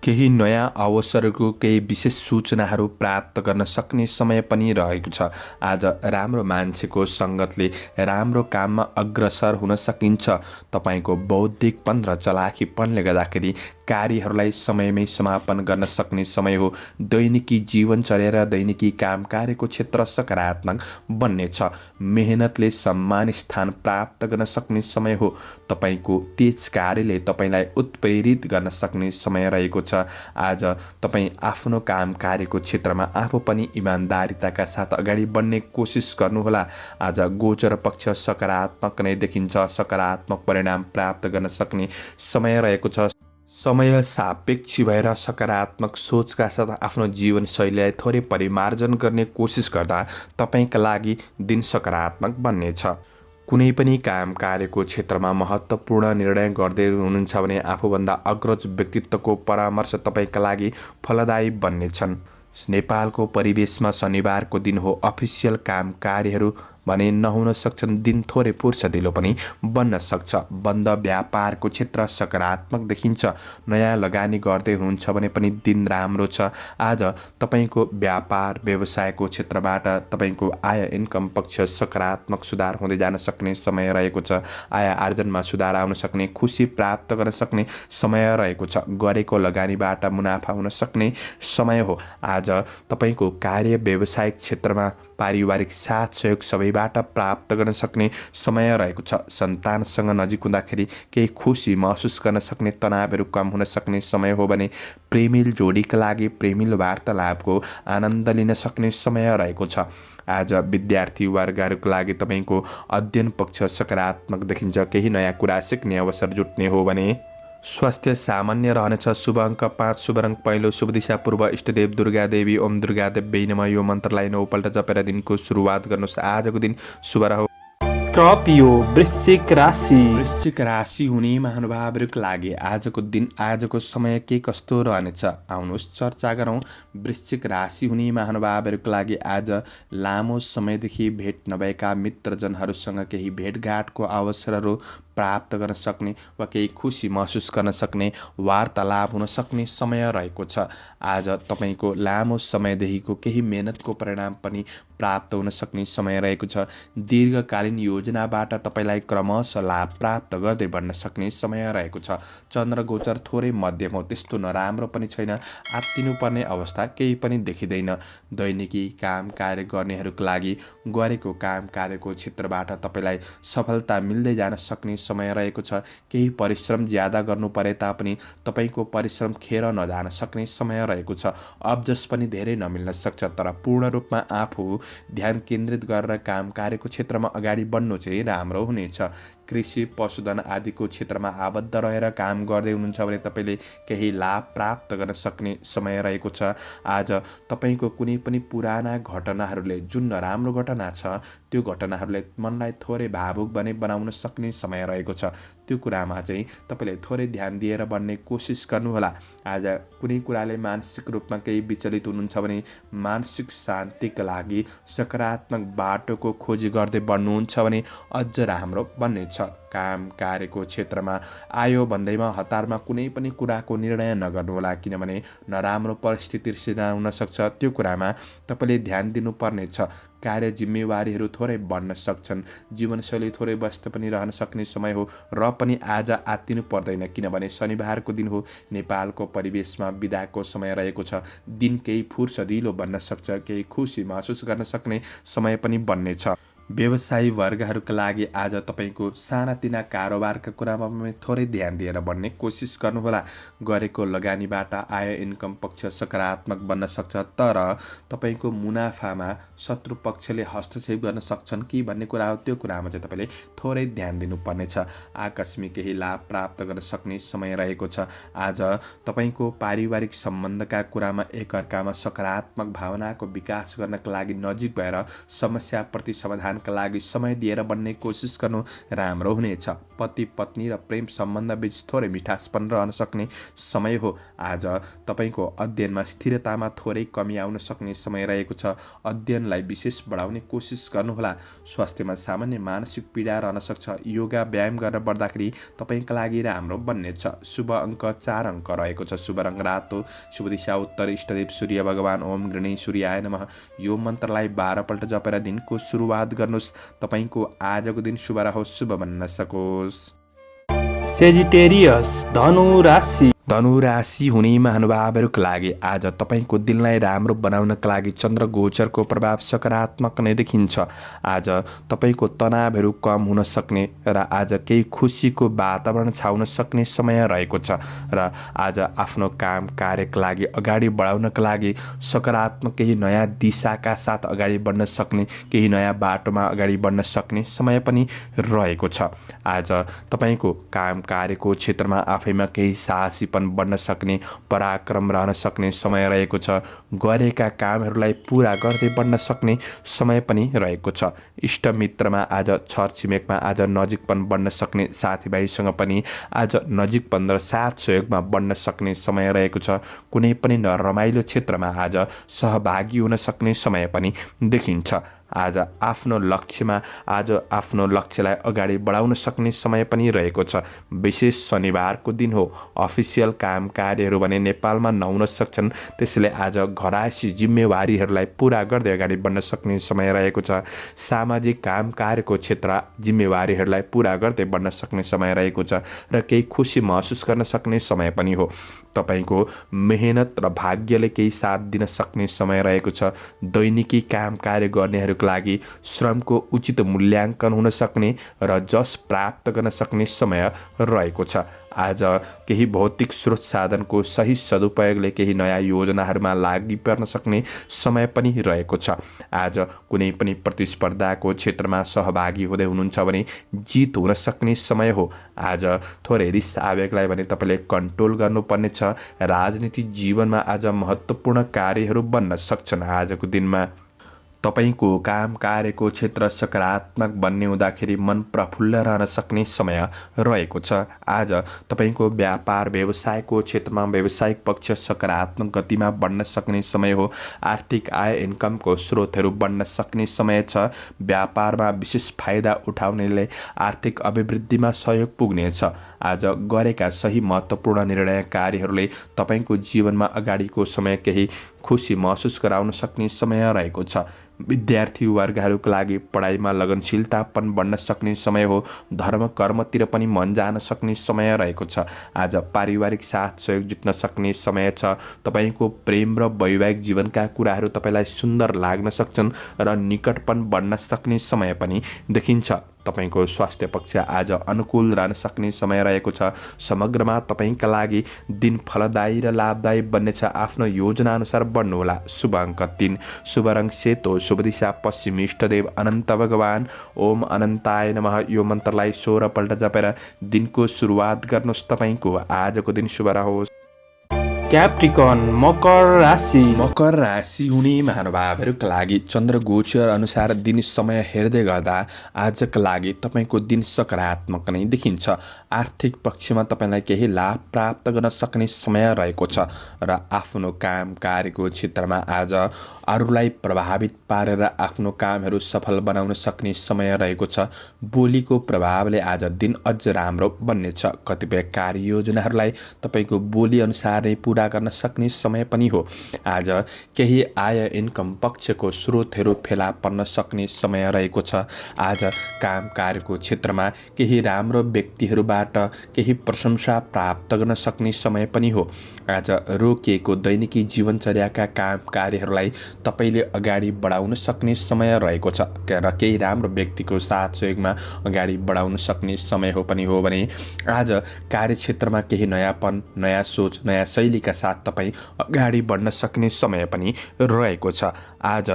केही नयाँ अवसरको केही विशेष सूचनाहरू प्राप्त गर्न सक्ने समय पनि रहेको छ। आज राम्रो मान्छेको सङ्गतले राम्रो काममा अग्रसर हुन सकिन्छ। तपाईँको बौद्धिकपन र चलाखीपनले गर्दाखेरि कार्यहरूलाई समयमै समापन गर्न सक्ने समय हो। दैनिकी जीवनचर्या र दैनिकी काम कार्यको क्षेत्र सकारात्मक बन्नेछ। मेहनतले सम्मान स्थान प्राप्त गर्न सक्ने समय हो। तपाईँको तेज कार्यले तपाईँलाई उत्प्रेरित गर्न सक्ने समय रहेको छ। आज तपाईँ आफ्नो काम कार्यको क्षेत्रमा आफू पनि इमान्दारिताका साथ अगाडि बढ्ने कोसिस गर्नुहोला। आज गोचर पक्ष सकारात्मक नै देखिन्छ। सकारात्मक परिणाम प्राप्त गर्न सक्ने समय रहेको छ। समय सापेक्षी भएर सकारात्मक सोचका साथ आफ्नो जीवनशैलीलाई थोरै परिमार्जन गर्ने कोसिस गर्दा तपाईँका लागि दिन सकारात्मक बन्नेछ। कुनै पनि काम कार्यको क्षेत्रमा महत्त्वपूर्ण निर्णय गर्दै हुनुहुन्छ भने आफूभन्दा अग्रज व्यक्तित्वको परामर्श तपाईँका लागि फलदायी बन्नेछन्। नेपालको परिवेशमा शनिबारको दिन हो। अफिसियल काम कार्यहरू भने नहुन सक्छन्। दिन थोरै फुर्सदिलो पनि बन्न सक्छ। बन्द व्यापारको क्षेत्र सकारात्मक देखिन्छ। नयाँ लगानी गर्दै हुनुहुन्छ भने पनि दिन राम्रो छ। आज तपाईँको व्यापार व्यवसायको क्षेत्रबाट तपाईँको आय इन्कम पक्ष सकारात्मक सुधार हुँदै जान सक्ने समय रहेको छ। आय आर्जनमा सुधार आउन सक्ने, खुसी प्राप्त गर्न सक्ने समय रहेको छ। गरेको लगानीबाट मुनाफा हुन सक्ने समय हो। आज तपाईँको कार्य व्यवसायिक क्षेत्रमा पारिवारिक साथ सहयोग सबैबाट प्राप्त गर्न सक्ने समय रहेको छ। सन्तानसँग नजिक हुँदाखेरि केही खुसी महसुस गर्न सक्ने, तनावहरू कम हुन सक्ने समय हो भने प्रेमिल जोडीका लागि प्रेमिल वार्तालापको आनन्द लिन सक्ने समय रहेको छ। आज विद्यार्थी वर्गहरूका लागि तपाईँको अध्ययन पक्ष सकारात्मक देखिन्छ। केही नयाँ कुरा सिक्ने अवसर जुट्ने हो भने स्वास्थ्य सामान्य रहनेछ। शुभ अङ्क 5, शुभ रङ पहेँलो, शुभ दिशा पूर्व, इष्टदेव दुर्गा देवी, ओम दुर्गा देवी नमः यो मन्त्रलाई 9 पल्ट जपेर दिनको सुरुवात गर्नुहोस्। आजको दिन शुभ रह्यो। स्कर्पियो वृश्चिक राशि। वृश्चिक राशि हुने महानुभावहरूका लागि आजको दिन, आजको समय के कस्तो रहनेछ आउनुहोस् चर्चा गरौँ। वृश्चिक राशि हुने महानुभावहरूका लागि आज लामो समयदेखि भेट नभएका मित्रजनहरूसँग केही भेटघाटको अवसरहरू प्राप्त गर्न सक्ने वा केही खुसी महसुस गर्न सक्ने, वार्तालाप हुन सक्ने समय रहेको छ। आज तपाईँको लामो समयदेखिको केही मेहनतको परिणाम पनि प्राप्त हुन सक्ने समय रहेको छ। दीर्घकालीन योजनाबाट तपाईँलाई क्रमशः लाभ प्राप्त गर्दै बढ्न सक्ने समय रहेको छ। चन्द्र गोचर थोरै मध्यम हो, त्यस्तो नराम्रो पनि छैन। आत्तिनुपर्ने अवस्था केही पनि देखिँदैन। दैनिकी काम कार्य गर्नेहरूका लागि गरेको काम कार्यको क्षेत्रबाट तपाईँलाई सफलता मिल्दै जान सक्ने समय रहेको छ। केही परिश्रम ज्यादा गर्नु परे तापनि तपाईँको परिश्रम खेर नजान सक्ने समय रहेको छ। अब्जस पनि धेरै नमिल्न सक्छ, तर पूर्ण रूपमा आफू ध्यान केन्द्रित गरेर काम कार्यको क्षेत्रमा अगाडि बढ्नु चाहिँ राम्रो हुनेछ। कृषि पशुधन आदिको क्षेत्रमा आबद्ध रहेर काम गर्दै हुनुहुन्छ भने तपाईँले केही लाभ प्राप्त गर्न सक्ने समय रहेको छ। आज तपाईँको कुनै पनि पुराना घटनाहरूले, जुन नराम्रो घटना छ त्यो घटनाहरूले मनलाई थोरै भावुक भने बनाउन सक्ने समय रहेको छ। त्यो कुरामा चाहिँ तपाईँले थोरै ध्यान दिएर बढ्ने कोसिस गर्नुहोला। आज कुनै कुराले मानसिक रूपमा केही विचलित हुनुहुन्छ भने मानसिक शान्तिका लागि सकारात्मक बाटोको खोजी गर्दै बढ्नुहुन्छ भने अझ राम्रो बन्नेछ। काम कार्यको क्षेत्रमा आयो भन्दैमा हतारमा कुनै पनि कुराको निर्णय नगर्नुहोला, किनभने नराम्रो परिस्थिति सिर्जना हुन सक्छ। त्यो कुरामा तपाईँले ध्यान दिनुपर्नेछ। कार्य जिम्मेवारीहरू थोरै बढ्न सक्छन्। जीवनशैली थोरै व्यस्त पनि रहन सक्ने समय हो, र पनि आज आत्तिनु पर्दैन, किनभने शनिबारको दिन हो। नेपालको परिवेशमा बिदाको समय रहेको छ। दिन केही फुर्सदिलो बन्न सक्छ। केही खुसी महसुस गर्न सक्ने समय पनि बन्नेछ। व्यवसायी वर्गहरूका लागि आज तपाईँको सानातिना कारोबारका कुरामा पनि थोरै ध्यान दिएर बढ्ने कोसिस गर्नुहोला। गरेको लगानीबाट आय इन्कम पक्ष सकारात्मक बन्न सक्छ, तर तपाईँको मुनाफामा शत्रु पक्षले हस्तक्षेप गर्न सक्छन् कि भन्ने कुरा हो। त्यो कुरामा चाहिँ तपाईँले थोरै ध्यान दिनुपर्नेछ। आकस्मिक केही लाभ प्राप्त गर्न सक्ने समय रहेको छ। आज तपाईँको पारिवारिक सम्बन्धका कुरामा एकअर्कामा सकारात्मक भावनाको विकास गर्नका लागि नजिक भएर समस्याप्रति समाधान का लागि समय दिएर बन्ने कोसिस गर्नु राम्रो हुनेछ। पति पत्नी र प्रेम सम्बन्ध बीच थोरै मिठासपन रहन सक्ने समय हो। आज तपाईँको अध्ययनमा स्थिरतामा थोरै कमी आउन सक्ने समय रहेको छ। अध्ययनलाई विशेष बढाउने कोसिस गर्नुहोला। स्वास्थ्यमा सामान्य मानसिक पीडा रहन सक्छ। योगा व्यायाम गरेर बढ्दाखेरि तपाईँका लागि राम्रो बन्नेछ। शुभ अङ्क 4 अङ्क रहेको छ। शुभ रङ रातो, शुभ दिशा उत्तर, इष्टदेव सूर्य भगवान, ओम गृणी सूर्याय नमः यो मन्त्रलाई 12 पल्ट जपेर दिनको सुरुवात गर्नुहोस्। तपाईँको आजको दिन शुभ रहोस्, शुभ बन्न सकोस्। सेजिटेरियस धनु राशि। धनु राशि हुने महानुभावहरूका लागि आज तपाईँको दिनलाई राम्रो बनाउनका लागि चन्द्र गोचरको प्रभाव सकारात्मक नै देखिन्छ। आज तपाईँको तनावहरू कम हुन सक्ने र आज केही खुसीको वातावरण छाउन सक्ने समय रहेको छ, र आज आफ्नो काम कार्यका लागि अगाडि बढाउनका लागि सकारात्मक केही नयाँ दिशाका साथ अगाडि बढ्न सक्ने, केही नयाँ बाटोमा अगाडि बढ्न सक्ने समय पनि रहेको छ। आज तपाईँको काम कार्यको क्षेत्रमा आफैमा केही साहसी लचिलोपन बढ्न सक्ने, पराक्रम रहन सक्ने समय रहेको छ। गरेका कामहरूलाई पूरा गर्दै बढ्न सक्ने समय पनि रहेको छ। इष्टमित्रमा आज, छरछिमेकमा आज नजिकपन बढ्न सक्ने, साथीभाइसँग पनि आज नजिकपन र साथ सहयोगमा बढ्न सक्ने समय रहेको छ। कुनै पनि रमाइलो क्षेत्रमा आज सहभागी हुन सक्ने समय पनि देखिन्छ। आज आफ्नो लक्ष्यलाई अगाडि बढाउन सक्ने समय पनि रहेको छ। विशेष शनिबारको दिन हो। अफिसियल काम कार्यहरू भने नेपालमा नहुन सक्छन्, त्यसैले आज घरायसी जिम्मेवारीहरूलाई पूरा गर्दै अगाडि बढ्न सक्ने समय रहेको छ। सामाजिक काम कार्यको क्षेत्र जिम्मेवारीहरूलाई पूरा गर्दै बढ्न सक्ने समय रहेको छ र केही खुसी महसुस गर्न सक्ने समय पनि हो। तपाईँको मेहनत र भाग्यले केही साथ दिन सक्ने समय रहेको छ। दैनिकी काम कार्य गर्नेहरू लागि श्रमको उचित मूल्याङ्कन हुन सक्ने र जस प्राप्त गर्न सक्ने समय रहेको छ। आज केही भौतिक स्रोत साधनको सही सदुपयोगले केही नयाँ योजनाहरूमा लागि पर्न सक्ने समय पनि रहेको छ। आज कुनै पनि प्रतिस्पर्धाको क्षेत्रमा सहभागी हुँदै हुनुहुन्छ भने जित हुन सक्ने समय हो। आज थोरै रिस आवेगलाई भने तपाईँले कन्ट्रोल गर्नुपर्ने छ। राजनीतिक जीवनमा आज महत्त्वपूर्ण कार्यहरू बन्न सक्छन्। आजको दिनमा तपाईको काम कार्यको क्षेत्र सकारात्मक बन्ने हुँदाखेरि मन प्रफुल्ल रहन सक्ने समय रहेको छ। आज तपाईको व्यापार व्यवसायको क्षेत्रमा व्यावसायिक पक्ष सकारात्मक गतिमा बढ्न सक्ने समय हो। आर्थिक आय इन्कमको स्रोतहरू बढ्न सक्ने समय छ। व्यापारमा विशेष फाइदा उठाउनेले आर्थिक अभिवृद्धिमा सहयोग पुग्नेछ। आज गरेका सही महत्त्वपूर्ण निर्णय कार्यहरूले तपाईको जीवनमा अगाडिको समय केही खुसी महसुस गराउन सक्ने समय रहेको छ। विद्यार्थी वर्गहरूका लागि पढाइमा लगनशीलतापन बढ्न सक्ने समय हो। धर्म कर्मतिर पनि मन जान सक्ने समय रहेको छ। आज पारिवारिक साथ सहयोग जुट्न सक्ने समय छ। तपाईँको प्रेम र वैवाहिक जीवनका कुराहरू तपाईँलाई सुन्दर लाग्न सक्छन् र निकटपन बढ्न सक्ने समय पनि देखिन्छ। तपाईको स्वास्थ्य पक्ष आज अनुकूल रहन सक्ने समय रहेको छ। समग्रमा तपाईका लागि दिन फलदायी र लाभदायी बन्नेछ। आफ्नो योजना अनुसार बढ्नुहोला। शुभ अङ्क 3, शुभ रङ सेतो, शुभ दिशा पश्चिम, इष्टदेव अनन्त भगवान ओम अनन्ताय नमः। यो मन्त्रलाई 16 पल्ट जपेर दिनको सुरुवात गर्नुहोस्। तपाईको आजको दिन शुभ रहोस्। क्याप्रिकन मकर राशि। मकर राशि हुने महानुभावहरूका लागि चन्द्र गोचर अनुसार दिन समय हेर्दै गर्दा आजका लागि तपाईँको दिन सकारात्मक नै देखिन्छ। आर्थिक पक्षमा तपाईँलाई केही लाभ प्राप्त गर्न सक्ने समय रहेको छ र आफ्नो काम कार्यको क्षेत्रमा आज अरूलाई प्रभावित पारेर आफ्नो कामहरू सफल बनाउन सक्ने समय रहेको छ। बोलीको प्रभावले आज दिन अझ राम्रो बन्नेछ। कतिपय कार्ययोजनाहरूलाई तपाईँको बोली अनुसार नै पूरा गर्न सक्ने समय पनि हो। आज केही आय इन्कम पक्षको स्रोतहरू फेला पर्न सक्ने समय रहेको छ। आज काम कार्यको क्षेत्रमा केही राम्रो व्यक्तिहरूबाट केही प्रशंसा प्राप्त गर्न सक्ने समय पनि हो। आज रोकिएको दैनिकी जीवनचर्याका काम कार्यहरूलाई तपाईँले अगाडि बढाउन सक्ने समय रहेको छ र केही राम्रो व्यक्तिको साथ सहयोगमा अगाडि बढाउन सक्ने समय हो पनि हो भने आज कार्यक्षेत्रमा केही नयाँपन, नयाँ सोच, नयाँ शैलीका साथ तपाईँ अगाडि बढ्न सक्ने समय पनि रहेको छ। आज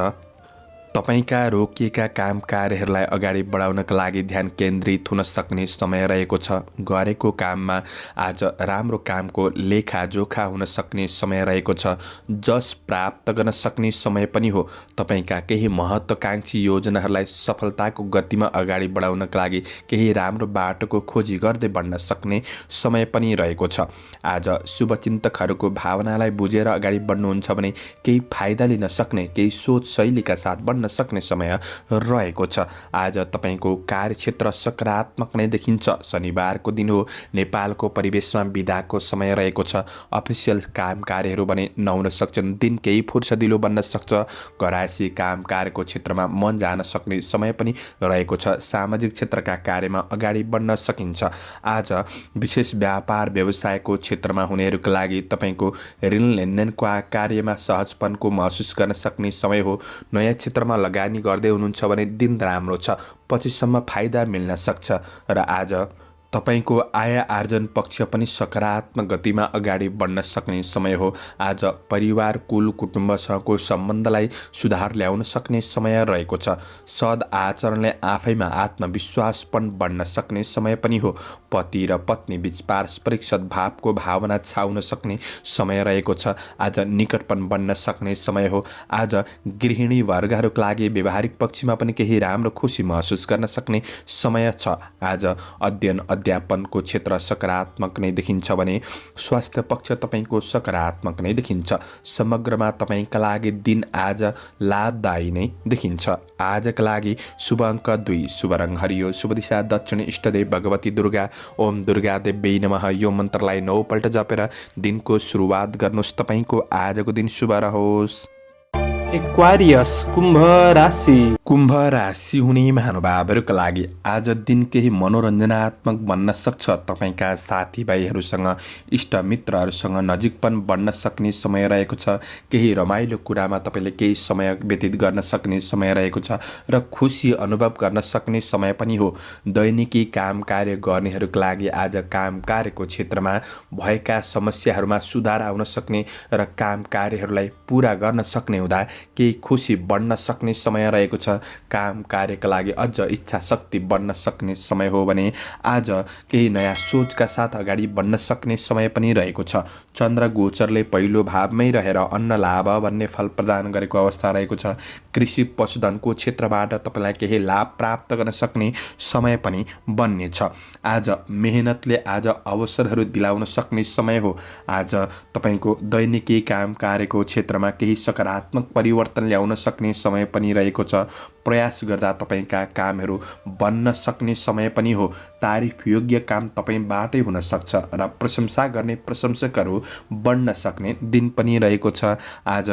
तपाईका रोकिएका काम कार्यहरूलाई अगाडि बढाउनका लागि ध्यान केन्द्रित हुन सक्ने समय रहेको छ। गरेको काममा आज राम्रो कामको लेखाजोखा हुन सक्ने समय रहेको छ। जस प्राप्त गर्न सक्ने समय पनि हो। तपाईका केही महत्त्वकाङ्क्षी योजनाहरूलाई सफलताको गतिमा अगाडि बढाउनका लागि केही राम्रो बाटोको खोजी गर्दै बढ्न सक्ने समय पनि रहेको छ। आज शुभचिन्तकहरूको भावनालाई बुझेर अगाडि बढ्नुहुन्छ भने केही फाइदा लिन सक्ने, केही सोच शैलीका साथ बढ्न सक्ने समय रहेको छ। आज तपाईको कार्यक्षेत्र सकारात्मक नै देखिन्छ। शनिबारको दिन हो। नेपालको परिवेशमा बिदाको समय रहेको छ। अफिसियल काम कार्यहरू भने नहुन सक्छन्। दिन केही फुर्सदिलो बन्न सक्छ। घरायसी काम कार्यको क्षेत्रमा मन जान सक्ने समय पनि रहेको छ। सामाजिक क्षेत्रका कार्यमा अगाडि बढ्न सकिन्छ। आज विशेष व्यापार व्यवसायको क्षेत्रमा हुनेहरूका लागि तपाईको ऋण लेनदेनको कार्यमा सहजपनको महसुस गर्न सक्ने समय हो। नयाँ क्षेत्रमा लगानी गर्दै हुनुहुन्छ भने दिन राम्रो छ। पछिसम्म फाइदा मिल्न सक्छ र आज तपाईको आय आर्जन पक्ष पनि सकारात्मक गतिमा अगाडि बढ्न सक्ने समय हो। आज परिवार कुल कुटुम्बसँगको सम्बन्धलाई सुधार ल्याउन सक्ने समय रहेको छ। सद आचरणले आफैमा आत्मविश्वास पनि बढ्न सक्ने समय पनि हो। पति र पत्नी बीच पारस्परिक सद्भावको भावना छाउन सक्ने समय रहेको छ। आज निकटपन बढ्न सक्ने समय हो। आज गृहिणी वर्गहरूका लागि व्यवहारिक पक्षमा पनि केही राम्रो खुसी महसुस गर्न सक्ने समय छ। आज अध्ययन अध्यापनको क्षेत्र सकारात्मक नै देखिन्छ भने स्वास्थ्य पक्ष तपाईको सकारात्मक नै देखिन्छ। समग्रमा तपाईका लागि दिन आज लाभदायी नै देखिन्छ। आजका लागि शुभ अङ्क 2, शुभ रङ हरियो, शुभ दिशा दक्षिण, इष्टदेव भगवती दुर्गा। ओम दुर्गा देव्यै नमः। यो मन्त्रलाई 9 पल्ट जपेर दिनको सुरुवात गर्नुहोस्। तपाईको आजको दिन शुभ रहोस्। एक्वारियस कुम्भ राशि। कुम्भ राशि हुने महानुभावहरूका लागि आज दिन केही मनोरञ्जनात्मक बन्न सक्छ। तपाईका साथीभाइहरूसँग इष्टमित्रहरूसँग नजिकपन बढ्न सक्ने समय रहेको छ। केही रमाइलो कुरामा तपाईँले केही समय व्यतीत गर्न सक्ने समय रहेको छ र खुसी अनुभव गर्न सक्ने समय पनि हो। दैनिकी काम कार्य गर्नेहरूका लागि आज काम कार्यको क्षेत्रमा भएका समस्याहरूमा सुधार आउन सक्ने र काम कार्यहरूलाई पुरा गर्न सक्ने हुँदा केही खुसी बढ्न सक्ने समय रहेको छ। काम कार्यका लागि अझ इच्छा शक्ति बढ्न सक्ने समय हो भने आज केही नयाँ सोचका साथ अगाडि बढ्न सक्ने समय पनि रहेको छ। चन्द्र गोचरले पहिलो भावमै रहेर अन्न लाभ भन्ने फल प्रदान गरेको अवस्था रहेको छ। कृषि पशुधनको क्षेत्रबाट तपाईँलाई केही लाभ प्राप्त गर्न सक्ने समय पनि बन्नेछ। आज मेहनतले आज अवसरहरू दिलाउन सक्ने समय हो। आज तपाईँको दैनिकी काम कार्यको क्षेत्रमा केही सकारात्मक परिवर्तन ल्याउन सक्ने समय पनि रहेको छ। प्रयास गर्दा तपाईँका कामहरू बन्न सक्ने समय पनि हो। तारिफ योग्य काम तपाईँबाटै हुन सक्छ र प्रशंसा गर्ने प्रशंसकहरू बढ्न सक्ने दिन पनि रहेको छ। आज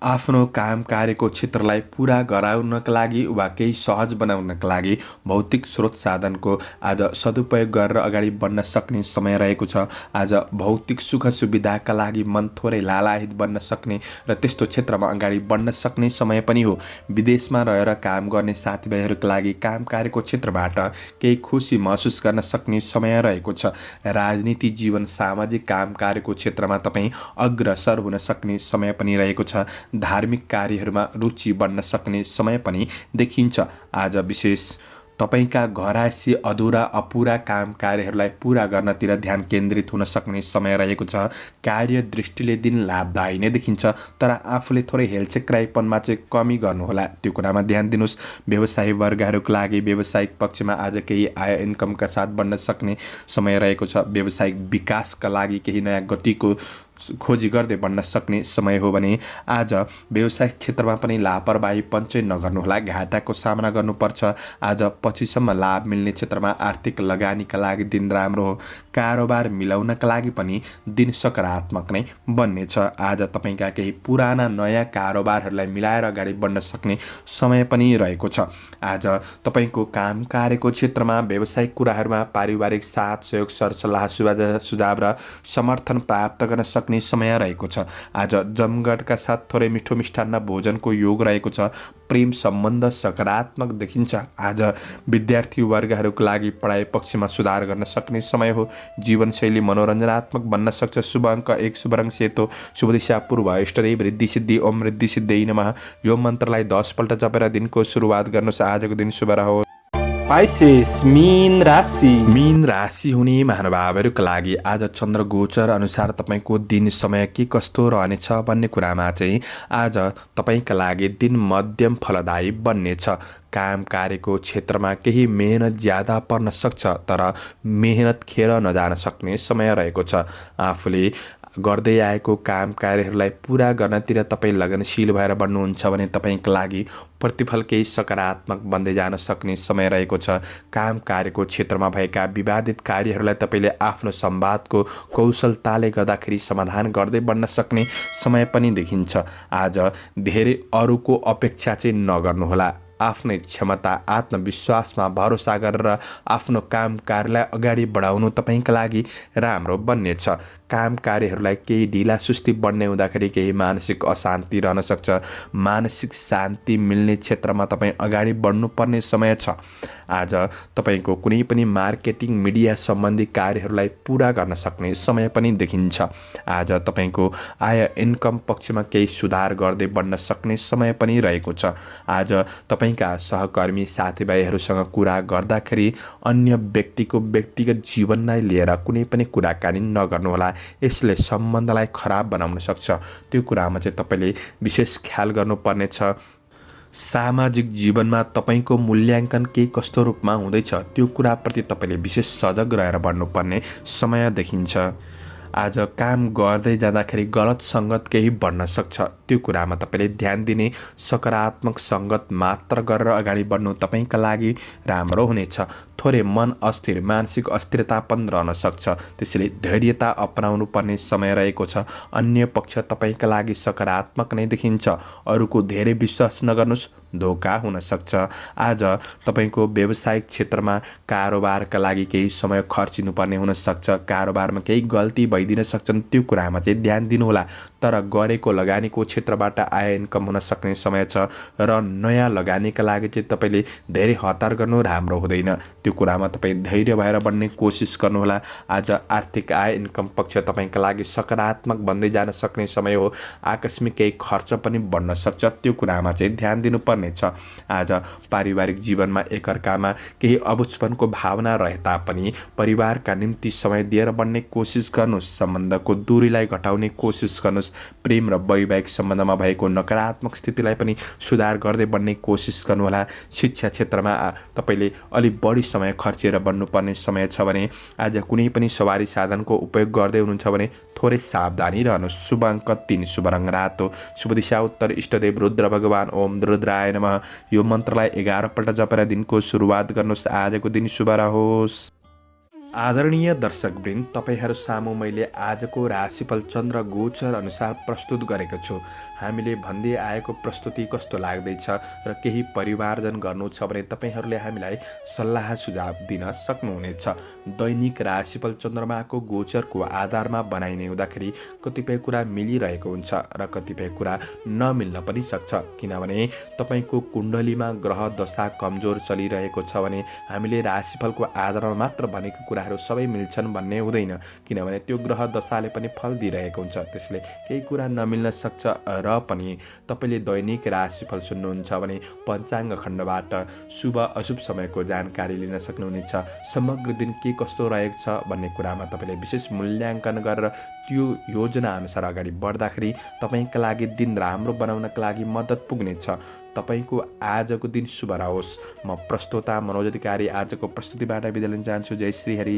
आफ्नो काम कार्यको क्षेत्रलाई पुरा गराउनका लागि वा केही सहज बनाउनका लागि भौतिक स्रोत साधनको आज सदुपयोग गरेर अगाडि बढ्न सक्ने समय रहेको छ। आज भौतिक सुख सुविधाका लागि मन थोरै लालायित बन्न सक्ने र त्यस्तो क्षेत्रमा अगाडि बढ्न सक्ने समय पनि हो। विदेशमा रहेर काम गर्ने साथीभाइहरूका लागि काम कार्यको क्षेत्रबाट केही खुसी महसुस गर्न सक्ने समय रहेको छ। राजनीति जीवन सामाजिक काम कार्यको क्षेत्रमा तपाईँ अग्रसर हुन सक्ने समय पनि रहेको छ। धार्मिक कार्यहरूमा रुचि बढ्न सक्ने समय पनि देखिन्छ। आज विशेष तपाईका घरायसी अधुरा अपुरा काम कार्यहरूलाई पुरा गर्नतिर ध्यान केन्द्रित हुन सक्ने समय रहेको छ। कार्य दृष्टिले दिन लाभदायी नै देखिन्छ, तर आफूले थोरै हेलचेक्राइपनमा चाहिँ कमी गर्नुहोला, त्यो कुरामा ध्यान दिनुहोस्। व्यवसायी वर्गहरूका लागि व्यावसायिक पक्षमा आज केही आय इन्कमका साथ बढ्न सक्ने समय रहेको छ। व्यावसायिक विकासका लागि केही नयाँ गतिको खोजी गर्दै बढ्न सक्ने समय हो भने आज व्यावसायिक क्षेत्रमा पनि लापरवाहीपन चाहिँ नगर्नुहोला, घाटाको सामना गर्नुपर्छ। आज पछिसम्म लाभ मिल्ने क्षेत्रमा आर्थिक लगानीका लागि दिन राम्रो हो। कारोबार मिलाउनका लागि पनि दिन सकारात्मक नै बन्नेछ। आज तपाईँका केही पुराना नयाँ कारोबारहरूलाई मिलाएर अगाडि बढ्न सक्ने समय पनि रहेको छ। आज तपाईँको काम कार्यको क्षेत्रमा व्यावसायिक कुराहरूमा पारिवारिक साथ सहयोग सरसल्लाह सुझाव र समर्थन प्राप्त गर्न सक्ने समय रहेको छ। आज जमघटका साथ थोरै मिठो मिष्टान्न भोजनको योग रहेको छ। प्रेम सम्बन्ध सकारात्मक देखिन्छ। आज विद्यार्थी वर्गहरूका लागि पढाइ पक्षमा सुधार गर्न सक्ने समय हो। जीवनशैली मनोरञ्जनात्मक बन्न सक्छ। शुभ अङ्क 1, शुभ रङ सेतो, शुभ दिशा पूर्व, इष्टदेव रिद्धि सिद्धि। ओम रिद्धि सिद्धियै नमः। यो मन्त्रलाई 10 पल्ट जपेर दिनको सुरुवात गर्नुहोस्। आजको दिन शुभ रहोस्। पाइसेस मीन राशि। मीन राशि हुने महानुभावहरूका लागि आज चन्द्र गोचर अनुसार तपाईँको दिन समय के कस्तो रहनेछ भन्ने कुरामा चाहिँ आज तपाईँका लागि दिन मध्यम फलदायी बन्नेछ। काम कार्यको क्षेत्रमा केही मेहनत ज्यादा पर्न सक्छ, तर मेहनत खेर नजान सक्ने समय रहेको छ। आफूले गर्दै आएको काम कार्यहरूलाई पुरा गर्नतिर तपाईँ लगनशील भएर बढ्नुहुन्छ भने तपाईँका लागि प्रतिफल केही सकारात्मक बन्दै जान सक्ने समय रहेको छ। काम कार्यको क्षेत्रमा भएका विवादित कार्यहरूलाई तपाईँले आफ्नो संवादको कौशलताले गर्दाखेरि समाधान गर्दै बढ्न सक्ने समय पनि देखिन्छ। आज धेरै अरूको अपेक्षा चाहिँ नगर्नुहोला। आफ्नै क्षमता आत्मविश्वासमा भरोसा गरेर आफ्नो काम कार्यलाई अगाडि बढाउनु तपाईँका लागि राम्रो बन्नेछ। काम कार्यहरूलाई केही ढिला सुस्ती बढ्ने हुँदाखेरि केही मानसिक अशान्ति रहन सक्छ। मानसिक शान्ति मिल्ने क्षेत्रमा तपाईँ अगाडि बढ्नुपर्ने समय छ। आज तपाईँको कुनै पनि मार्केटिङ मिडिया सम्बन्धी कार्यहरूलाई पुरा गर्न सक्ने समय पनि देखिन्छ। आज तपाईँको आय इन्कम पक्षमा केही सुधार गर्दै बढ्न सक्ने समय पनि रहेको छ। आज तपाईँका सहकर्मी साथीभाइहरूसँग कुरा गर्दाखेरि अन्य व्यक्तिको व्यक्तिगत जीवनलाई लिएर कुनै पनि कुराकानी नगर्नुहोला, यसले सम्बन्धलाई खराब बनाउन सक्छ। त्यो कुरामा चाहिँ तपाईँले विशेष ख्याल गर्नुपर्नेछ। सामाजिक जीवनमा तपाईँको मूल्याङ्कन के कस्तो रूपमा हुँदैछ त्यो कुराप्रति तपाईँले विशेष सजग रहेर बढ्नुपर्ने समय देखिन्छ। आज काम गर्दै जाँदाखेरि गलत सङ्गत केही बढ्न सक्छ, त्यो कुरामा तपाईँले ध्यान दिने। सकारात्मक सङ्गत मात्र गरेर अगाडि बढ्नु तपाईँका लागि राम्रो हुनेछ। थोरै मन अस्थिर, मानसिक अस्थिरता पनि रहन सक्छ, त्यसैले धैर्यता अपनाउनु पर्ने समय रहेको छ। अन्य पक्ष तपाईँका लागि सकारात्मक नै देखिन्छ। अरूको धेरै विश्वास नगर्नुहोस्, धोका हुन सक्छ। आज तपाईँको व्यावसायिक क्षेत्रमा कारोबारका लागि केही समय खर्चिनुपर्ने हुनसक्छ। कारोबारमा केही गल्ती भइदिन सक्छन्, त्यो कुरामा चाहिँ ध्यान दिनुहोला। तर गरेको लगानीको क्षेत्रबाट आय इन्कम हुन सक्ने समय छ र नयाँ लगानीका लागि चाहिँ तपाईँले धेरै हतार गर्नु राम्रो हुँदैन। त्यो कुरामा तपाईँ धैर्य भएर बढ्ने कोसिस गर्नुहोला। आज आर्थिक आय इन्कम पक्ष तपाईँका लागि सकारात्मक बन्दै जान सक्ने समय हो। आकस्मिक केही खर्च पनि बढ्न सक्छ, त्यो कुरामा चाहिँ ध्यान दिनुपर्ने छ। आज पारिवारिक जीवनमा एकअर्कामा केही अबुझपनको भावना रहे तापनि परिवारका निम्ति समय दिएर बढ्ने कोसिस गर्नुहोस्। सम्बन्धको दूरीलाई घटाउने कोसिस गर्नुहोस्। प्रेम र वैवाहिक सम्बन्धमा भएको नकारात्मक स्थितिलाई पनि सुधार गर्दै बढ्ने कोसिस गर्नुहोला। शिक्षा क्षेत्रमा तपाईँले अलिक बढी समय खर्चेर बढ्नुपर्ने समय छ भने आज कुनै पनि सवारी साधनको उपयोग गर्दै हुनुहुन्छ भने थोरै सावधानी रहनुहोस्। शुभ अङ्क 3, शुभ रङ रातो, शुभ दिशा उत्तर, इष्टदेव रुद्र भगवान ओम रुद्राय नमः। यो मन्त्रलाई 11 पल्ट जपेर दिनको सुरुवात गर्नुहोस्। आजको दिन शुभ रहोस्। आदरणीय दर्शकवृन्द, तपाईँहरू सामु मैले आजको राशिफल चन्द्र गोचर अनुसार प्रस्तुत गरेको छु। हामीले भन्दै आएको प्रस्तुति कस्तो लाग्दैछ र केही परिमार्जन गर्नु छ भने तपाईँहरूले हामीलाई सल्लाह सुझाव दिन सक्नुहुनेछ। दैनिक राशिफल चन्द्रमाको गोचरको आधारमा बनाइने हुँदाखेरि कतिपय कुरा मिलिरहेको हुन्छ र कतिपय कुरा नमिल्न पनि सक्छ। किनभने तपाईँको कुण्डलीमा ग्रह दशा कमजोर चलिरहेको छ भने हामीले राशिफलको आधारमा मात्र भनेको कुरा सबै मिल्छन् भन्ने हुँदैन, किनभने त्यो ग्रह दशाले पनि फल दिइरहेको हुन्छ। त्यसले केही कुरा नमिल्न सक्छ र पनि तपाईँले दैनिक राशिफल सुन्नुहुन्छ भने पञ्चाङ्ग खण्डबाट शुभ अशुभ समयको जानकारी लिन सक्नुहुनेछ। समग्र दिन के कस्तो रहेको छ भन्ने कुरामा तपाईँले विशेष मूल्याङ्कन गरेर त्यो योजना अनुसार अगाडि बढ्दाखेरि तपाईँका लागि दिन राम्रो बनाउनका लागि मद्दत पुग्नेछ। तपाईँको आजको दिन शुभ रहोस्। म प्रस्तोता मनोज अधिकारी आजको प्रस्तुतिबाट बिदा लिन चाहन्छु। जय श्री हरि,